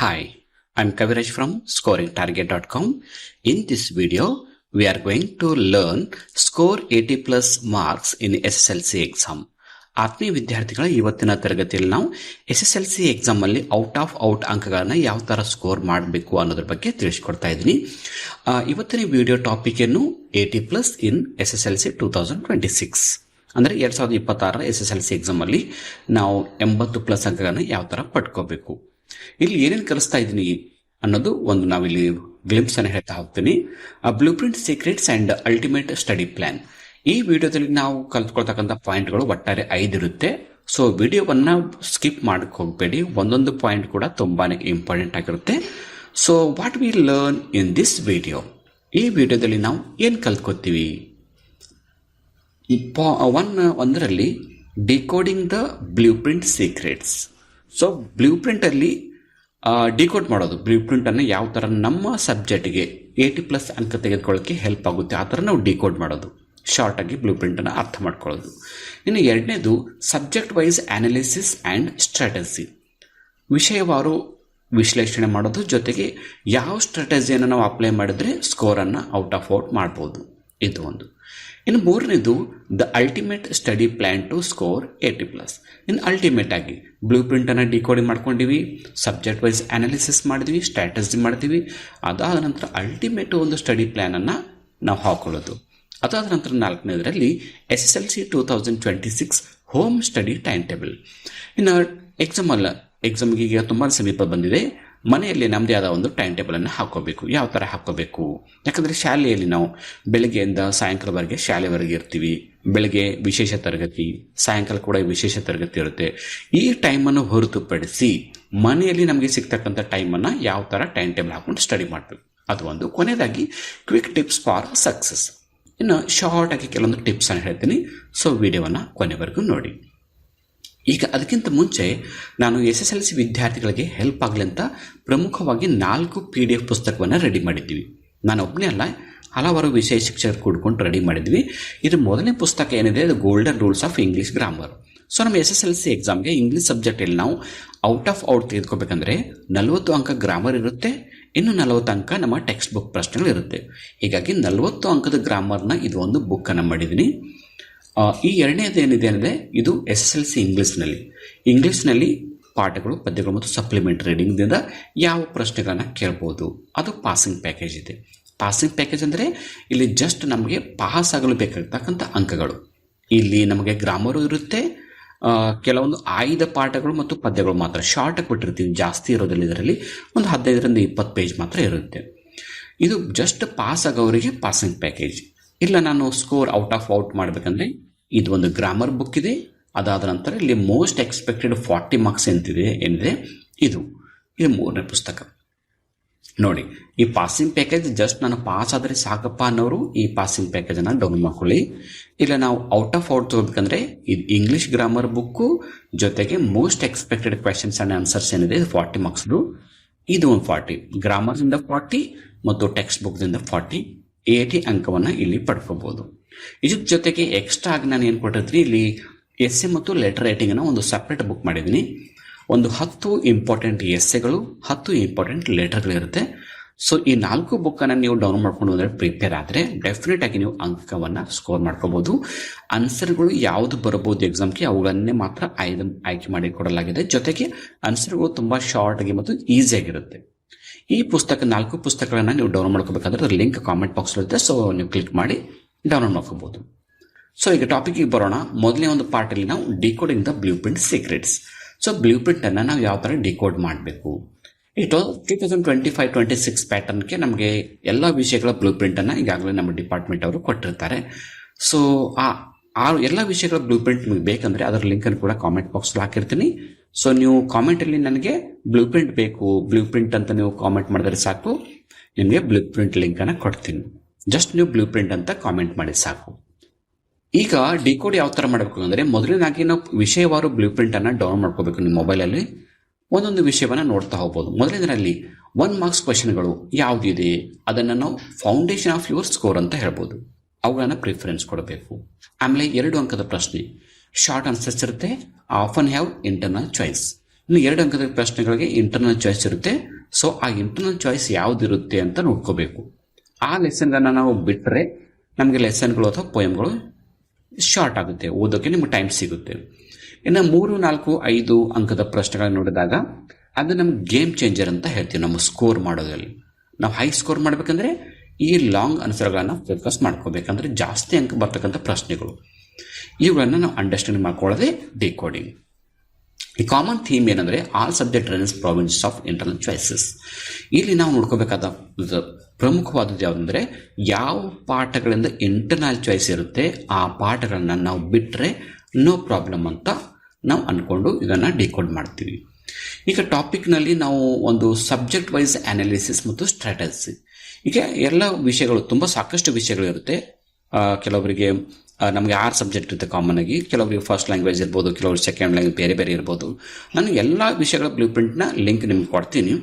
Hi, I'm Kaviraj from scoringtarget.com. In this video, we are going to learn score 80 plus marks in SSLC exam. ಆತ್ಮೀಯ ವಿದ್ಯಾರ್ಥಿಗಳ ಇವತ್ತಿನ ತರಗತಿಯಲ್ಲಿ ನಾವು SSLC exam ಅಲ್ಲಿ out ಅಂಕಗಳನ್ನ ಯಾವ ತರ ಸ್ಕೋರ್ ಮಾಡಬೇಕು ಅನ್ನೋದ್ರ ಬಗ್ಗೆ ತಿಳಿಸ್ಕೊಡ್ತಾ ಇದ್ದೀನಿ. ಇವತ್ತಿನ ವಿಡಿಯೋ ಟಾಪಿಕ್ ಏನು 80 ಪ್ಲಸ್ ಇನ್ SSLC 2026 ಅಂದ್ರೆ 2026 SSLC ಎಕ್ಸಾಮ್ ಅಲ್ಲಿ ನಾವು 80 ಪ್ಲಸ್ ಅಂಕಗಳನ್ನ ಯಾವ ತರ ಪಡ್ಕೋಬೇಕು, ಇಲ್ಲಿ ಏನೇನು ಕಲಿಸ್ತಾ ಇದ್ದೀನಿ ಅನ್ನೋದು ಒಂದು ನಾವಿಲ್ಲಿ ಗ್ಲಿಂಪ್ಸ್ ಅನ್ನು ಹೇಳ್ತಾ ಹೋಗ್ತೀನಿ. Blue print secrets and ultimate study plan. ಈ ವಿಡಿಯೋದಲ್ಲಿ ನಾವು ಕಲ್ತ್ಕೊಳ್ತಕ್ಕಂಥ ಪಾಯಿಂಟ್ಗಳು ಒಟ್ಟಾರೆ 5 ಇರುತ್ತೆ. ಸೊ ವಿಡಿಯೋವನ್ನ ಸ್ಕಿಪ್ ಮಾಡಕ್ಕೆ ಹೋಗಬೇಡಿ, ಒಂದೊಂದು ಪಾಯಿಂಟ್ ಕೂಡ ತುಂಬಾನೇ ಇಂಪಾರ್ಟೆಂಟ್ ಆಗಿರುತ್ತೆ. So what we learn in this video, ಈ ವಿಡಿಯೋದಲ್ಲಿ ನಾವು ಏನು ಕಲ್ತ್ಕೊತೀವಿ? ಒಂದರಲ್ಲಿ decoding the blue print secrets. So blue print ಅಲ್ಲಿ ಡಿಕೋಡ್ ಮಾಡೋದು, ಬ್ಲೂ ಪ್ರಿಂಟ್ ಅನ್ನು ಯಾವ ತರ ನಮ್ಮ ಸಬ್ಜೆಕ್ಟ್ಗೆ 80 ಪ್ಲಸ್ ಅಂಕ ತೆಗೆದುಕೊಳ್ಳಕ್ಕೆ ಹೆಲ್ಪ್ ಆಗುತ್ತೆ ಆ ತರ ನಾವು ಡಿಕೋಡ್ ಮಾಡೋದು, ಶಾರ್ಟ್ ಆಗಿ ಬ್ಲೂ ಪ್ರಿಂಟ್ ಅನ್ನು ಅರ್ಥ ಮಾಡ್ಕೊಳ್ಳೋದು. ಇನ್ನು ಎರಡನೇದು subject wise analysis and strategy, ವಿಷಯವಾರು ವಿಶ್ಲೇಷಣೆ ಮಾಡೋದು, ಜೊತೆಗೆ ಯಾವ ಸ್ಟ್ರಾಟಜಿಯನ್ನು ನಾವು ಅಪ್ಲೈ ಮಾಡಿದ್ರೆ ಸ್ಕೋರ್ ಅನ್ನು ಔಟ್ ಮಾಡಬಹುದು, ಇದು ಒಂದು. ಇನ್ನು ಮೂರನೇದು the ultimate study plan to score 80 plus. ಇನ್ನು ಅಲ್ಟಿಮೇಟ್ ಆಗಿ ಬ್ಲೂ ಪ್ರಿಂಟ್ ಅನ್ನು ಡಿಕೋಡಿಂಗ್ ಮಾಡ್ಕೊಂಡಿವಿ, ಸಬ್ಜೆಕ್ಟ್ ವೈಸ್ ಅನಾಲಿಸಿಸ್ ಮಾಡಿದ್ವಿ, ಸ್ಟ್ರಾಟಜಿ ಮಾಡಿದ್ವಿ. ಅದಾದ ನಂತರ ಅಲ್ಟಿಮೇಟ್ ಒಂದು ಸ್ಟಡಿ ಪ್ಲಾನ್ ಅನ್ನ ನಾವು ಹಾಕೊಳ್ಳೋದು. ಅದಾದ ನಂತರ ನಾಲ್ಕನೇದರಲ್ಲಿ SSLC 2026 home study time table. ಇನ್ನು ಎಕ್ಸಾಮ್ಗೆ ಈಗ ತುಂಬಾ ಸಮೀಪ ಬಂದಿದೆ, ಮನೆಯಲ್ಲಿ ನಮ್ಮದೇ ಆದ ಒಂದು ಟೈಮ್ ಟೇಬಲ್ ಅನ್ನು ಹಾಕೋಬೇಕು. ಯಾವ ತರ ಹಾಕೋಬೇಕು? ಯಾಕಂದ್ರೆ ಶಾಲೆಯಲ್ಲಿ ನಾವು ಬೆಳಗ್ಗೆಯಿಂದ ಸಾಯಂಕಾಲವರೆಗೆ ಶಾಲೆವರೆಗೆ ಇರ್ತೀವಿ. ಬೆಳಗ್ಗೆ ವಿಶೇಷ ತರಗತಿ, ಸಾಯಂಕಾಲ ಕೂಡ ವಿಶೇಷ ತರಗತಿ ಇರುತ್ತೆ. ಈ ಟೈಮನ್ನು ಹೊರತುಪಡಿಸಿ ಮನೆಯಲ್ಲಿ ನಮಗೆ ಸಿಗ್ತಕ್ಕಂಥ ಟೈಮನ್ನು ಯಾವ ತರ ಟೈಮ್ ಟೇಬಲ್ ಹಾಕೊಂಡು ಸ್ಟಡಿ ಮಾಡಬೇಕು, ಅದು ಒಂದು. ಕೊನೆಯದಾಗಿ ಕ್ವಿಕ್ ಟಿಪ್ಸ್ ಫಾರ್ ಸಕ್ಸಸ್. ಇನ್ನು ಶಾರ್ಟ್ ಆಗಿ ಕೆಲವೊಂದು ಟಿಪ್ಸ್ ಅನ್ನು ಹೇಳ್ತೀನಿ. ಸೊ ವಿಡಿಯೋವನ್ನ ಕೊನೆವರೆಗೂ ನೋಡಿ. ಈಗ ಅದಕ್ಕಿಂತ ಮುಂಚೆ ನಾನು SSLC ವಿದ್ಯಾರ್ಥಿಗಳಿಗೆ ಹೆಲ್ಪ್ ಆಗಲಿ ಅಂತ ಪ್ರಮುಖವಾಗಿ 4 PDF ಪುಸ್ತಕವನ್ನು ರೆಡಿ ಮಾಡಿದ್ದೀವಿ. ನಾನು ಒಬ್ಬನೇ ಅಲ್ಲ, ಹಲವಾರು ವಿಷಯ ಶಿಕ್ಷಕರು ಕೂಡ್ಕೊಂಡು ರೆಡಿ ಮಾಡಿದ್ವಿ. ಇದು ಮೊದಲನೇ ಪುಸ್ತಕ ಏನಿದೆ, ಅದು golden rules of English grammar. So ನಮ್ಮ SSLC ಎಕ್ಸಾಮ್ಗೆ ಇಂಗ್ಲಿಷ್ ಸಬ್ಜೆಕ್ಟಲ್ಲಿ ನಾವು ಔಟ್ ತೆಗೆದುಕೋಬೇಕಂದ್ರೆ 40 ಅಂಕ ಗ್ರಾಮರ್ ಇರುತ್ತೆ, ಇನ್ನು 40 ಅಂಕ ನಮ್ಮ ಟೆಕ್ಸ್ಟ್ ಬುಕ್ ಪ್ರಶ್ನೆಗಳು ಇರುತ್ತೆ. ಹೀಗಾಗಿ 40 ಅಂಕದ ಗ್ರಾಮರ್ನ ಇದು ಒಂದು ಬುಕ್ ಅನ್ನು ಮಾಡಿದ್ದೀನಿ. ಈ ಎರಡನೇದು ಏನಿದೆ ಅಂದರೆ ಇದು SSLC ಇಂಗ್ಲಿಷ್ನಲ್ಲಿ ಪಾಠಗಳು, ಪದ್ಯಗಳು ಮತ್ತು ಸಪ್ಲಿಮೆಂಟ್ ರೀಡಿಂಗ್ದಿಂದ ಯಾವ ಪ್ರಶ್ನೆಗಳನ್ನ ಕೇಳ್ಬೋದು, ಅದು ಪಾಸಿಂಗ್ ಪ್ಯಾಕೇಜ್ ಇದೆ. ಪಾಸಿಂಗ್ ಪ್ಯಾಕೇಜ್ ಅಂದರೆ ಇಲ್ಲಿ ಜಸ್ಟ್ ನಮಗೆ ಪಾಸ್ ಆಗಲು ಬೇಕಾಗತಕ್ಕಂಥ ಅಂಕಗಳು. ಇಲ್ಲಿ ನಮಗೆ ಗ್ರಾಮರು ಇರುತ್ತೆ, ಕೆಲವೊಂದು ಆಯ್ದ ಪಾಠಗಳು ಮತ್ತು ಪದ್ಯಗಳು ಮಾತ್ರ ಶಾರ್ಟ್ ಆಗಿ ಕೊಟ್ಟಿರ್ತೀವಿ, ಜಾಸ್ತಿ ಇರೋದಿಲ್ಲ. ಇದರಲ್ಲಿ ಒಂದು 15ರಿಂದ 20 ಪೇಜ್ ಮಾತ್ರ ಇರುತ್ತೆ. ಇದು ಜಸ್ಟ್ ಪಾಸ್ ಆಗೋವರಿಗೆ ಪಾಸಿಂಗ್ ಪ್ಯಾಕೇಜ್. ಇಲ್ಲ ನಾನು ಸ್ಕೋರ್ ಔಟ್ ಮಾಡಬೇಕಂದ್ರೆ ಇದು ಒಂದು ಗ್ರಾಮರ್ ಬುಕ್ ಇದೆ. ಅದಾದ ನಂತರ ಇಲ್ಲಿ ಮೋಸ್ಟ್ ಎಕ್ಸ್ಪೆಕ್ಟೆಡ್ 40 ಮಾರ್ಕ್ಸ್ ಏನಿದೆ ಇದು 3ನೇ ಪುಸ್ತಕ. ನೋಡಿ, ಈ ಪಾಸಿಂಗ್ ಪ್ಯಾಕೇಜ್ ಜಸ್ಟ್ ನಾನು ಪಾಸ್ ಆದರೆ ಸಾಕಪ್ಪ ಅನ್ನೋರು ಈ ಪಾಸಿಂಗ್ ಪ್ಯಾಕೇಜ್ ಅನ್ನ ಡೌನ್ಲೋಡ್ ಮಾಡ್ಕೊಳ್ಳಿ. ಇಲ್ಲ ನಾವು ಔಟ್ ತಗೋಬೇಕಂದ್ರೆ ಇದು ಇಂಗ್ಲಿಷ್ ಗ್ರಾಮರ್ ಬುಕ್ಕು ಜೊತೆಗೆ most expected questions and answers ಏನಿದೆ 40 ಮಾರ್ಕ್ಸ್, ಇದು ಒಂದು 40 ಗ್ರಾಮರ್ದಿಂದ 40 ಮತ್ತು ಟೆಕ್ಸ್ಟ್ ಬುಕ್ದಿಂದ 40, 80 ಅಂಕವನ್ನ ಇಲ್ಲಿ ಪಡ್ಕೋಬಹುದು. ಇದ್ರ ಜೊತೆಗೆ ಎಕ್ಸ್ಟ್ರಾ ಆಗಿ ನಾನು ಏನು ಕೊಟ್ಟಿರ್ತೀನಿ, ಇಲ್ಲಿ ಎಸ್ಸೆ ಮತ್ತು ಲೆಟರ್ ರೈಟಿಂಗ್ ಅನ್ನ ಒಂದು ಸಪ್ರೇಟ್ ಬುಕ್ ಮಾಡಿದ್ದೀನಿ. ಒಂದು 10 ಇಂಪಾರ್ಟೆಂಟ್ ಎಸ್ಸೆಗಳು, 10 ಇಂಪಾರ್ಟೆಂಟ್ ಲೆಟರ್ಗಳಿರುತ್ತೆ. ಸೊ ಈ 4 ಬುಕ್ ಅನ್ನ ನೀವು ಡೌನ್ಲೋಡ್ ಮಾಡ್ಕೊಂಡು ಹೋದ್ರೆ ಪ್ರಿಪೇರ್ ಆದರೆ ಡೆಫಿನೆಟ್ ಆಗಿ ನೀವು ಅಂಕವನ್ನ ಸ್ಕೋರ್ ಮಾಡ್ಕೋಬಹುದು. ಆನ್ಸರ್ಗಳು ಯಾವ್ದು ಬರಬಹುದು ಎಕ್ಸಾಮ್ಗೆ ಅವುಗಳನ್ನೇ ಮಾತ್ರ ಆಯ್ಕೆ ಮಾಡಿ ಕೊಡಲಾಗಿದೆ. ಜೊತೆಗೆ ಆನ್ಸರ್ಗಳು ತುಂಬಾ ಶಾರ್ಟ್ ಆಗಿ ಮತ್ತು ಈಸಿ ಆಗಿರುತ್ತೆ. ಈ 4 ಪುಸ್ತಕಗಳನ್ನ ನೀವು ಡೌನ್ಲೋಡ್ ಮಾಡ್ಕೋಬೇಕಾದ್ರೆ ಅದರ ಲಿಂಕ್ ಕಾಮೆಂಟ್ ಬಾಕ್ಸ್ ಇರುತ್ತೆ. ಸೊ ನೀವು ಕ್ಲಿಕ್ ಮಾಡಿ ಡೌನ್ಲೋಡ್ ಮಾಡ್ಕೋಬಹುದು. ಸೊ ಈಗ ಟಾಪಿಕ್ಗೆ ಬರೋಣ. ಮೊದಲನೇ ಒಂದು ಪಾರ್ಟ್ ಅಲ್ಲಿ ನಾವು decoding the blue print secrets. So blue print ಅನ್ನ ನಾವು ಯಾವ ತರ ಡಿಕೋಡ್ ಮಾಡಬೇಕು, ಈ 2025-26 ಪ್ಯಾಟರ್ನ್ಗೆ ನಮಗೆ ಎಲ್ಲ ವಿಷಯಗಳ ಬ್ಲೂ ಪ್ರಿಂಟ್ ಅನ್ನ ಈಗಾಗಲೇ ನಮ್ಮ ಡಿಪಾರ್ಟ್ಮೆಂಟ್ ಅವರು ಕೊಟ್ಟಿರ್ತಾರೆ. ಸೊ ಆ ಎಲ್ಲ ವಿಷಯಗಳ ಬ್ಲೂ ಪ್ರಿಂಟ್ ನಿಮಗೆ ಬೇಕಂದ್ರೆ ಅದರ ಲಿಂಕ್ ಅನ್ನು ಕೂಡ ಕಾಮೆಂಟ್ ಬಾಕ್ಸ್ ಹಾಕಿರ್ತೀನಿ. ಸೊ ನೀವು ಕಾಮೆಂಟ್ ಅಲ್ಲಿ ನನಗೆ ಬ್ಲೂ ಪ್ರಿಂಟ್ ಬೇಕು, ಬ್ಲೂ ಪ್ರಿಂಟ್ ಅಂತ ನೀವು ಕಾಮೆಂಟ್ ಮಾಡಿದ್ರೆ ಸಾಕು, ನಿಮಗೆ ಬ್ಲೂ ಪ್ರಿಂಟ್ ಲಿಂಕ್ ಅನ್ನ ಕೊಡ್ತೀನಿ. ಜಸ್ಟ್ ನೀವು ಬ್ಲೂ ಪ್ರಿಂಟ್ ಅಂತ ಕಾಮೆಂಟ್ ಮಾಡಿ ಸಾಕು. ಈಗ ಡಿಕೋಡ್ ಯಾವ ತರ ಮಾಡಬೇಕು ಅಂದ್ರೆ, ಮೊದಲನೇದಾಗಿ ನಾವು ವಿಷಯವಾರು ಬ್ಲೂ ಪ್ರಿಂಟ್ ಅನ್ನ ಡೌನ್ಲೋಡ್ ಮಾಡ್ಕೋಬೇಕು. ನಿಮ್ಮ ಮೊಬೈಲಲ್ಲಿ ಒಂದೊಂದು ವಿಷಯವನ್ನ ನೋಡ್ತಾ ಹೋಗ್ಬೋದು. ಮೊದಲನೇದರಲ್ಲಿ 1 ಮಾರ್ಕ್ಸ್ ಕ್ವೆಶನ್ಗಳು ಯಾವುದಿದೆ ಅದನ್ನ ನಾವು ಫೌಂಡೇಶನ್ ಆಫ್ ಯುವರ್ ಸ್ಕೋರ್ ಅಂತ ಹೇಳ್ಬೋದು, ಅವುಗಳನ್ನ ಪ್ರಿಫರೆನ್ಸ್ ಕೊಡಬೇಕು. ಆಮೇಲೆ 2 ಅಂಕದ ಪ್ರಶ್ನೆ, ಶಾರ್ಟ್ ಆನ್ಸರ್ಸ್ ಇರುತ್ತೆ, ಆಫನ್ ಹ್ಯಾವ್ ಇಂಟರ್ನಲ್ ಚಾಯ್ಸ್. ಇನ್ನು 2 ಅಂಕದ ಪ್ರಶ್ನೆಗಳಿಗೆ ಇಂಟರ್ನಲ್ ಚಾಯ್ಸ್ ಇರುತ್ತೆ, ಸೊ ಆ ಇಂಟರ್ನಲ್ ಚಾಯ್ಸ್ ಯಾವುದಿರುತ್ತೆ ಅಂತ ನೋಡ್ಕೋಬೇಕು. ಆ ಲೆಸನ್ಗಳನ್ನು ನಾವು ಬಿಟ್ಟರೆ ನಮಗೆ ಲೆಸನ್ಗಳು ಅಥವಾ ಪೋಯಮ್ಗಳು ಶಾರ್ಟ್ ಆಗುತ್ತೆ, ಓದೋಕ್ಕೆ ನಿಮ್ಗೆ ಟೈಮ್ ಸಿಗುತ್ತೆ. ಇನ್ನು 3, 4, 5 ಅಂಕದ ಪ್ರಶ್ನೆಗಳನ್ನು ನೋಡಿದಾಗ ಅದು ನಮ್ಗೆ ಗೇಮ್ ಚೇಂಜರ್ ಅಂತ ಹೇಳ್ತೀವಿ. ನಮ್ಮ ಸ್ಕೋರ್ ಮಾಡೋದ್ರಲ್ಲಿ ನಾವು ಹೈ ಸ್ಕೋರ್ ಮಾಡಬೇಕಂದ್ರೆ ಈ ಲಾಂಗ್ ಆನ್ಸರ್ಗಳನ್ನು ಫೋಕಸ್ ಮಾಡ್ಕೋಬೇಕಂದ್ರೆ ಜಾಸ್ತಿ ಅಂಕ ಬರ್ತಕ್ಕಂಥ ಪ್ರಶ್ನೆಗಳು ಇವುಗಳನ್ನು ನಾವು ಅಂಡರ್ಸ್ಟ್ಯಾಂಡ್ ಮಾಡ್ಕೊಳ್ಳೋದೇ ಡಿಕೋಡಿಂಗ್. ಈ ಕಾಮನ್ ಥೀಮ್ ಏನಂದರೆ all subject runs province of internal choices. ಇಲ್ಲಿ ನಾವು ನೋಡ್ಕೋಬೇಕಾದ ಪ್ರಮುಖವಾದದ್ದು ಯಾವುದಂದರೆ ಯಾವ ಪಾಠಗಳಿಂದ ಇಂಟರ್ನಲ್ ಚಾಯ್ಸ್ ಇರುತ್ತೆ ಆ ಪಾಠಗಳನ್ನ ನಾವು ಬಿಟ್ಟರೆ ನೋ ಪ್ರಾಬ್ಲಮ್ ಅಂತ ನಾವು ಅಂದ್ಕೊಂಡು ಇದನ್ನು ಡಿಕೋಡ್ ಮಾಡ್ತೀವಿ. ಈಗ ಟಾಪಿಕ್ನಲ್ಲಿ ನಾವು ಒಂದು ಸಬ್ಜೆಕ್ಟ್ ವೈಸ್ ಅನಾಲಿಸಿಸ್ ಮತ್ತು ಸ್ಟ್ರಾಟಜಿ, ಈಗ ಎಲ್ಲ ವಿಷಯಗಳು ತುಂಬ ಸಾಕಷ್ಟು ವಿಷಯಗಳಿರುತ್ತೆ. ಕೆಲವರಿಗೆ ನಮಗೆ 6 ಸಬ್ಜೆಕ್ಟ್ ಇರುತ್ತೆ ಕಾಮನ್ ಆಗಿ, ಕೆಲವರಿಗೆ ಫಸ್ಟ್ ಲ್ಯಾಂಗ್ವೇಜ್ ಇರ್ಬೋದು, ಕೆಲವರು ಸೆಕೆಂಡ್ ಲ್ಯಾಂಗ್ವೇಜ್ ಬೇರೆ ಬೇರೆ ಇರ್ಬೋದು. ನಾನು ಎಲ್ಲ ವಿಷಯಗಳ ಬ್ಲೂ ಪ್ರಿಂಟ್ನ ಲಿಂಕ್ ನಿಮ್ಗೆ ಕೊಡ್ತೀನಿ.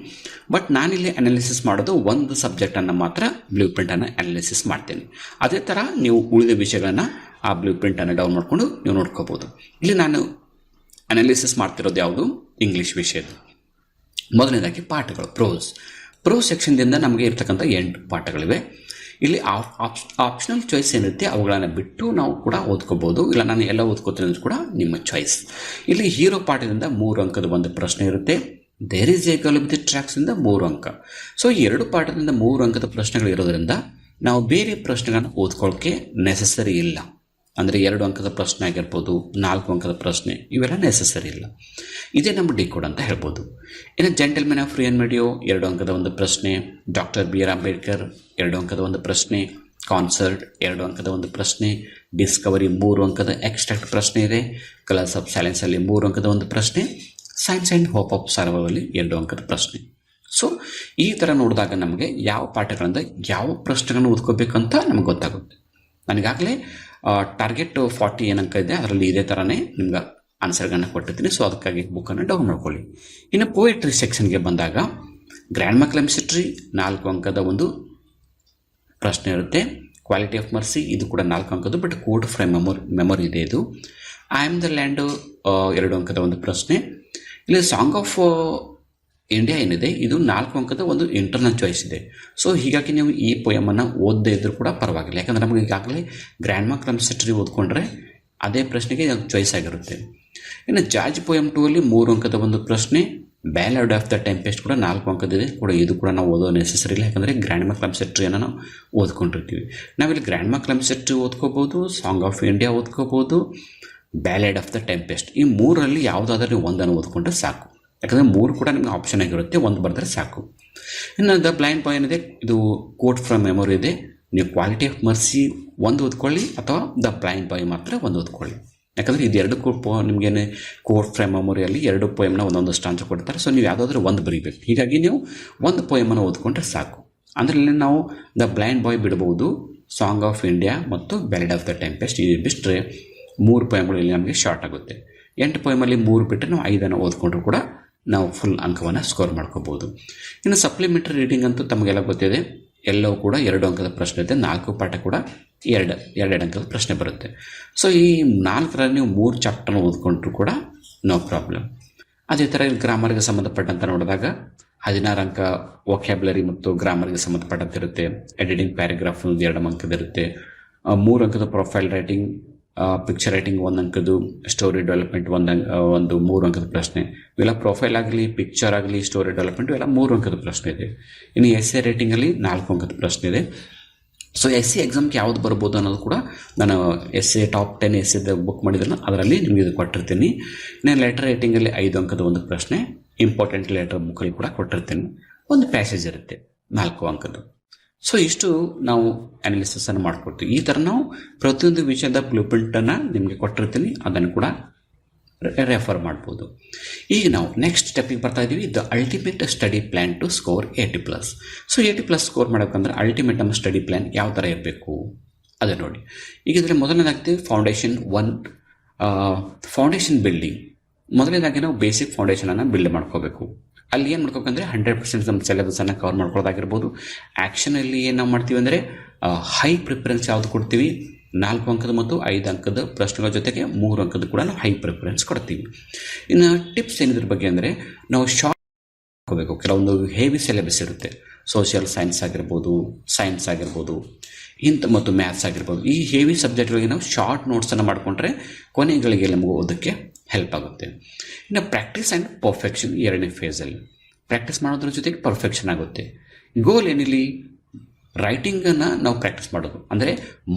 ಬಟ್ ನಾನಿಲ್ಲಿ ಅನಾಲಿಸಿಸ್ ಮಾಡೋದು ಒಂದು ಸಬ್ಜೆಕ್ಟನ್ನು ಮಾತ್ರ ಬ್ಲೂ ಪ್ರಿಂಟನ್ನು ಅನಾಲಿಸಿಸ್ ಮಾಡ್ತೀನಿ. ಅದೇ ಥರ ನೀವು ಉಳಿದ ವಿಷಯಗಳನ್ನು ಆ ಬ್ಲೂ ಪ್ರಿಂಟನ್ನು ಡೌನ್ ಮಾಡಿಕೊಂಡು ನೀವು ನೋಡ್ಕೋಬೋದು. ಇಲ್ಲಿ ನಾನು ಅನಾಲಿಸಿಸ್ ಮಾಡ್ತಿರೋದು ಯಾವುದು? ಇಂಗ್ಲೀಷ್ ವಿಷಯದ. ಮೊದಲನೇದಾಗಿ ಪಾಠಗಳು, ಪ್ರೋಸ್ ಸೆಕ್ಷನ್ದಿಂದ ನಮಗೆ ಇರ್ತಕ್ಕಂಥ 8 ಪಾಠಗಳಿವೆ. ಇಲ್ಲಿ ಆಪ್ಷನಲ್ ಚಾಯ್ಸ್ ಏನಿರುತ್ತೆ ಅವುಗಳನ್ನು ಬಿಟ್ಟು ನಾವು ಕೂಡ ಓದ್ಕೋಬೋದು, ಇಲ್ಲ ನಾನು ಎಲ್ಲ ಓದ್ಕೋತೀನಿ ಅಂದ್ರೆ ಕೂಡ ನಿಮ್ಮ ಚಾಯ್ಸ್. ಇಲ್ಲಿ ಹೀರೋ ಪಾಠದಿಂದ 3 ಅಂಕದ ಒಂದು ಪ್ರಶ್ನೆ ಇರುತ್ತೆ. There is a girl with ಟ್ರ್ಯಾಕ್ಸಿಂದ 3 ಅಂಕ. ಸೊ ಈ 2 ಪಾಠದಿಂದ 3 ಅಂಕದ ಪ್ರಶ್ನೆಗಳು ಇರೋದ್ರಿಂದ ನಾವು ಬೇರೆ ಪ್ರಶ್ನೆಗಳನ್ನು ಓದ್ಕೊಳ್ಳೋಕ್ಕೆ ನೆಸಸರಿ ಇಲ್ಲ. ಅಂದರೆ 2 ಅಂಕದ ಪ್ರಶ್ನೆ ಆಗಿರ್ಬೋದು, 4 ಅಂಕದ ಪ್ರಶ್ನೆ, ಇವೆಲ್ಲ ನೆಸಸರಿ ಇಲ್ಲ. ಇದೇ ನಮ್ಮ ಡಿಕೋಡ್ ಅಂತ ಹೇಳ್ಬೋದು. ಇನ್ನು ಜೆಂಟಲ್ಮೆನ್ ಆಫ್ ಫ್ರೀ ಆ್ಯಂಡ್ ಮೀಡಿಯೋ 2 ಅಂಕದ ಒಂದು ಪ್ರಶ್ನೆ, ಡಾಕ್ಟರ್ ಬಿ ಆರ್ ಅಂಬೇಡ್ಕರ್ 2 ಅಂಕದ ಒಂದು ಪ್ರಶ್ನೆ, ಕಾನ್ಸರ್ಟ್ 2 ಅಂಕದ ಒಂದು ಪ್ರಶ್ನೆ, ಡಿಸ್ಕವರಿ 3 ಅಂಕದ ಎಕ್ಸ್ಟ್ರಾಕ್ಟ್ ಪ್ರಶ್ನೆ ಇದೆ, ಕಲರ್ಸ್ ಆಫ್ ಸೈಲೆನ್ಸಲ್ಲಿ 3 ಅಂಕದ ಒಂದು ಪ್ರಶ್ನೆ, ಸೈನ್ಸ್ ಆ್ಯಂಡ್ ಹೋಪ್ ಆಫ್ ಸರ್ವೈವಲ್ಲಿ 2 ಅಂಕದ ಪ್ರಶ್ನೆ. ಸೊ ಈ ಥರ ನೋಡಿದಾಗ ನಮಗೆ ಯಾವ ಪಾಠಗಳಿಂದ ಯಾವ ಪ್ರಶ್ನೆಗಳನ್ನು ಓದ್ಕೋಬೇಕಂತ ನಮ್ಗೆ ಗೊತ್ತಾಗುತ್ತೆ. ನನಗಾಗಲೇ ಟಾರ್ಗೆಟ್ 40 ಏನು ಅಂಕ ಇದೆ, ಅದರಲ್ಲಿ ಇದೇ ಥರನೇ ನಿಮ್ಗೆ ಆನ್ಸರ್ಗಳನ್ನ ಕೊಟ್ಟಿರ್ತೀನಿ. ಸೊ ಅದಕ್ಕಾಗಿ ಬುಕ್ಕನ್ನು ಡೌನ್ ಮಾಡ್ಕೊಳ್ಳಿ. ಇನ್ನು ಪೋಯೆಟ್ರಿ ಸೆಕ್ಷನ್ಗೆ ಬಂದಾಗ ಗ್ರ್ಯಾಂಡ್ ಮಾ ಕ್ಲೆಮೆನ್ಸಿಟ್ರಿ 4 ಅಂಕದ ಒಂದು ಪ್ರಶ್ನೆ ಇರುತ್ತೆ. ಕ್ವಾಲಿಟಿ ಆಫ್ ಮರ್ಸಿ ಇದು ಕೂಡ 4 ಅಂಕದ್ದು, ಬಟ್ ಕೋಡ್ ಫ್ರಮ್ ಮೆಮೊರಿ ಇದೆ ಇದು. ಐ ಆಮ್ ದ ಲ್ಯಾಂಡ್ 2 ಅಂಕದ ಒಂದು ಪ್ರಶ್ನೆ. ಇಲ್ಲಿ ಸಾಂಗ್ ಆಫ್ ಇಂಡಿಯಾ ಏನಿದೆ ಇದು 4 ಅಂಕದ ಒಂದು ಇಂಟರ್ನಲ್ ಚಾಯ್ಸ್ ಇದೆ. ಸೊ ಹೀಗಾಗಿ ನೀವು ಈ ಪೊಯಮನ್ನು ಓದದೇ ಇದ್ರೂ ಕೂಡ ಪರವಾಗಿಲ್ಲ, ಯಾಕಂದರೆ ನಮಗೆ ಈಗಾಗಲೇ ಗ್ರ್ಯಾಂಡ್ ಮಾ ಕ್ಲೆಮೆನ್ಸಿಟ್ರಿ ಓದ್ಕೊಂಡ್ರೆ ಅದೇ ಪ್ರಶ್ನೆಗೆ ಚಾಯ್ಸ್ ಆಗಿರುತ್ತೆ. ಇನ್ನು ಜಾರ್ಜ್ ಪೊಯಮ್ 2 ಅಲ್ಲಿ 3 ಅಂಕದ ಒಂದು ಪ್ರಶ್ನೆ, ಬ್ಯಾಲಡ್ ಆಫ್ ದ ಟೆಂಪೆಸ್ಟ್ ಕೂಡ 4 ಅಂಕದಿದೆ ಕೂಡ. ಇದು ಕೂಡ ನಾವು ಓದೋ ನೆಸಸರಿ ಇಲ್ಲ, ಯಾಕಂದರೆ ಗ್ರ್ಯಾಂಡ್ ಮಾ ಕ್ಲೆಮೆನ್ಸಿಟ್ರಿಯನ್ನು ನಾವು ಓದ್ಕೊಂಡಿರ್ತೀವಿ. ನಾವಿಲ್ಲಿ ಗ್ರ್ಯಾಂಡ್ ಮಾ ಕ್ಲೆಮೆನ್ಸಿಟ್ರಿ ಓದ್ಕೋಬೋದು, ಸಾಂಗ್ ಆಫ್ ಇಂಡಿಯಾ ಓದ್ಕೋಬೋದು, ಬ್ಯಾಲಡ್ ಆಫ್ ದ ಟೆಂಪೆಸ್ಟ್. ಈ 3ರಲ್ಲಿ ಯಾವುದಾದ್ರೂ ನೀವು ಒಂದನ್ನು ಓದ್ಕೊಂಡ್ರೆ ಸಾಕು, ಯಾಕಂದರೆ 3 ಕೂಡ ನಿಮಗೆ ಆಪ್ಷನ್ ಆಗಿರುತ್ತೆ, ಒಂದು ಬರೆದ್ರೆ ಸಾಕು. ಇನ್ನು ದ ಬ್ಲೈಂಡ್ ಬಾಯ್ ಏನಿದೆ ಇದು ಕೋಟ್ ಫ್ರಮ್ ಮೆಮೊರಿ ಇದೆ. ನೀವು ಕ್ವಾಲಿಟಿ ಆಫ್ ಮರ್ಸಿ ಒಂದು ಓದ್ಕೊಳ್ಳಿ ಅಥವಾ ದ ಬ್ಲೈಂಡ್ ಬಾಯ್ ಮಾತ್ರ ಒಂದು ಓದ್ಕೊಳ್ಳಿ, ಯಾಕಂದರೆ ಇದು 2 ನಿಮಗೇನೆ ಕೋಟ್ ಫ್ರಮ್ ಮೆಮೊರಿಯಲ್ಲಿ 2 ಪೊಯಮ್ನ ಒಂದೊಂದು ಸ್ಟಾಂಚ ಕೊಡ್ತಾರೆ. ಸೊ ನೀವು ಯಾವುದಾದ್ರೂ ಒಂದು ಬರೀಬೇಕು. ಹೀಗಾಗಿ ನೀವು ಒಂದು ಪೊಯಮನ್ನು ಓದ್ಕೊಂಡ್ರೆ ಸಾಕು. ಅಂದರೆ ಇಲ್ಲಿ ನಾವು ದ ಬ್ಲೈಂಡ್ ಬಾಯ್ ಬಿಡ್ಬೋದು, ಸಾಂಗ್ ಆಫ್ ಇಂಡಿಯಾ ಮತ್ತು ಬ್ಯಾಲಡ್ ಆಫ್ ದ ಟೆಂಪೆಸ್ಟ್ ಇದು ಬಿಟ್ಟರೆ 3 ಪೊಯಮ್ಗಳು ಇಲ್ಲಿ ನಮಗೆ ಶಾರ್ಟ್ ಆಗುತ್ತೆ. 8 ಪೊಯಮಲ್ಲಿ 3 ಬಿಟ್ಟರೆ ನಾವು 5 ಓದ್ಕೊಂಡ್ರು ಕೂಡ ನಾವು ಫುಲ್ ಅಂಕವನ್ನು ಸ್ಕೋರ್ ಮಾಡ್ಕೋಬೋದು. ಇನ್ನು ಸಪ್ಲಿಮೆಂಟರಿ ರೀಡಿಂಗ್ ಅಂತೂ ತಮಗೆಲ್ಲ ಗೊತ್ತಿದೆ, ಎಲ್ಲವೂ ಕೂಡ 2 ಅಂಕದ ಪ್ರಶ್ನೆ ಇದೆ. 4 ಪಾಠ ಕೂಡ 2 ಅಂಕದ ಪ್ರಶ್ನೆ ಬರುತ್ತೆ. ಸೊ ಈ 4ರಲ್ಲಿ ನೀವು 3 ಚಾಪ್ಟರ್ನ ಓದ್ಕೊಂಡ್ರು ಕೂಡ ನೋ ಪ್ರಾಬ್ಲಮ್. ಅದೇ ಥರ ಗ್ರಾಮರ್ಗೆ ಸಂಬಂಧಪಟ್ಟಂತ ನೋಡಿದಾಗ 16 ಅಂಕ ವೊಕ್ಯಾಬ್ಯುಲರಿ ಮತ್ತು ಗ್ರಾಮರ್ಗೆ ಸಂಬಂಧಪಟ್ಟಂತೆ ಇರುತ್ತೆ. ಎಡಿಟಿಂಗ್ ಪ್ಯಾರಾಗ್ರಾಫ್ 2 ಅಂಕದಿರುತ್ತೆ. 3 ಅಂಕದ ಪ್ರೊಫೈಲ್ ರೈಟಿಂಗ್, ಪಿಕ್ಚರ್ ರೈಟಿಂಗ್ 1 ಅಂಕದ್ದು, ಸ್ಟೋರಿ ಡೆವಲಪ್ಮೆಂಟ್ ಒಂದು 3 ಅಂಕದ ಪ್ರಶ್ನೆ. ಇವೆಲ್ಲ ಪ್ರೊಫೈಲ್ ಆಗಲಿ, ಪಿಕ್ಚರ್ ಆಗಲಿ, ಸ್ಟೋರಿ ಡೆವಲಪ್ಮೆಂಟ್ ಇವೆಲ್ಲ 3 ಅಂಕದ ಪ್ರಶ್ನೆ ಇದೆ. ಇನ್ನು ಎಸ್ಸೆ ರೈಟಿಂಗಲ್ಲಿ 4 ಅಂಕದ ಪ್ರಶ್ನೆ ಇದೆ. ಸೊ ಎಸ್ಸೆ ಎಕ್ಸಾಮ್ಗೆ ಯಾವ್ದು ಬರ್ಬೋದು ಅನ್ನೋದು ಕೂಡ ನಾನು ಎಸ್ಸೆ ಟಾಪ್ 10 ಎಸ್ಸೆದ ಬುಕ್ ಮಾಡಿದ್ರಲ್ಲ ಅದರಲ್ಲಿ ನಿಮಗೆ ಇದು ಕೊಟ್ಟಿರ್ತೀನಿ. ನಾನು ಲೆಟರ್ ರೈಟಿಂಗಲ್ಲಿ 5 ಅಂಕದ ಒಂದು ಪ್ರಶ್ನೆ, ಇಂಪಾರ್ಟೆಂಟ್ ಲೆಟರ್ ಬುಕ್ಕಲ್ಲಿ ಕೂಡ ಕೊಟ್ಟಿರ್ತೀನಿ. ಒಂದು ಪ್ಯಾಸೇಜ್ ಇರುತ್ತೆ 4 ಅಂಕದ್ದು. ಸೊ ಇಷ್ಟು ನಾವು ಅನಾಲಿಸಿಸನ್ನು ಮಾಡ್ಕೊಡ್ತೀವಿ. ಈ ಥರ ನಾವು ಪ್ರತಿಯೊಂದು ವಿಷಯದ ಬ್ಲೂ ಪ್ರಿಂಟನ್ನು ನಿಮಗೆ ಕೊಟ್ಟಿರ್ತೀನಿ, ಅದನ್ನು ಕೂಡ ರೆಫರ್ ಮಾಡ್ಬೋದು. ಈಗ ನಾವು ನೆಕ್ಸ್ಟ್ ಸ್ಟೆಪ್ಪಿಗೆ ಬರ್ತಾ ಇದ್ದೀವಿ, the ultimate study plan to score 80+. So 80+ score ಮಾಡಬೇಕಂದ್ರೆ ಅಲ್ಟಿಮೇಟ್ ನಮ್ಮ ಸ್ಟಡಿ ಪ್ಲ್ಯಾನ್ ಯಾವ ಥರ ಇರಬೇಕು ಅದೇ ನೋಡಿ. ಈಗ ಇದರಲ್ಲಿ ಮೊದಲನೇದಾಗ್ತೀವಿ ಫೌಂಡೇಶನ್ ಬಿಲ್ಡಿಂಗ್. ಮೊದಲನೇದಾಗಿ ನಾವು ಬೇಸಿಕ್ ಫೌಂಡೇಶನನ್ನು ಬಿಲ್ಡ್ ಮಾಡ್ಕೋಬೇಕು. ಅಲ್ಲಿ ಏನು ಮಾಡ್ಕೋಬೇಕಂದ್ರೆ 100% ನಮ್ಮ ಸಿಲೆಬಸನ್ನು ಕವರ್ ಮಾಡ್ಕೊಳ್ಳೋದಾಗಿರ್ಬೋದು. ಆ್ಯಕ್ಷನಲ್ಲಿ ಏನು ನಾವು ಮಾಡ್ತೀವಿ ಅಂದರೆ ಹೈ ಪ್ರಿಫರೆನ್ಸ್ ಯಾವುದು ಕೊಡ್ತೀವಿ, 4 ಅಂಕದ ಮತ್ತು 5 ಅಂಕದ ಪ್ರಶ್ನೆಗಳ ಜೊತೆಗೆ 3 ಅಂಕದ ಕೂಡ ನಾವು ಹೈ ಪ್ರಿಫರೆನ್ಸ್ ಕೊಡ್ತೀವಿ. ಇನ್ನು ಟಿಪ್ಸ್ ಏನಿದ್ರ ಬಗ್ಗೆ ಅಂದರೆ ನಾವು ಮಾಡ್ಕೋಬೇಕು. ಕೆಲವೊಂದು ಹೆವಿ ಸಿಲೆಬಸ್ ಇರುತ್ತೆ, ಸೋಷಿಯಲ್ ಸೈನ್ಸ್ ಆಗಿರ್ಬೋದು ಮತ್ತು ಮ್ಯಾಥ್ಸ್ ಆಗಿರ್ಬೋದು. ಈ ಹೆವಿ ಸಬ್ಜೆಕ್ಟ್ಗಳಿಗೆ ನಾವು ಶಾರ್ಟ್ ನೋಟ್ಸನ್ನು ಮಾಡಿಕೊಂಡ್ರೆ ಕೊನೆಗಳಿಗೆ ನಮಗೆ ಓದೋಕ್ಕೆ ಹೆಲ್ಪ್ ಆಗುತ್ತೆ. ಇನ್ನು ಪ್ರಾಕ್ಟೀಸ್ ಆ್ಯಂಡ್ ಪರ್ಫೆಕ್ಷನ್ ಎರಡನೇ ಫೇಸಲ್ಲಿ ಪ್ರಾಕ್ಟೀಸ್ ಮಾಡೋದ್ರ ಜೊತೆಗೆ ಪರ್ಫೆಕ್ಷನ್ ಆಗುತ್ತೆ. ಗೋಲ್ ಏನಿಲ್ಲಿ ರೈಟಿಂಗನ್ನು ನಾವು ಪ್ರಾಕ್ಟೀಸ್ ಮಾಡೋದು, ಅಂದರೆ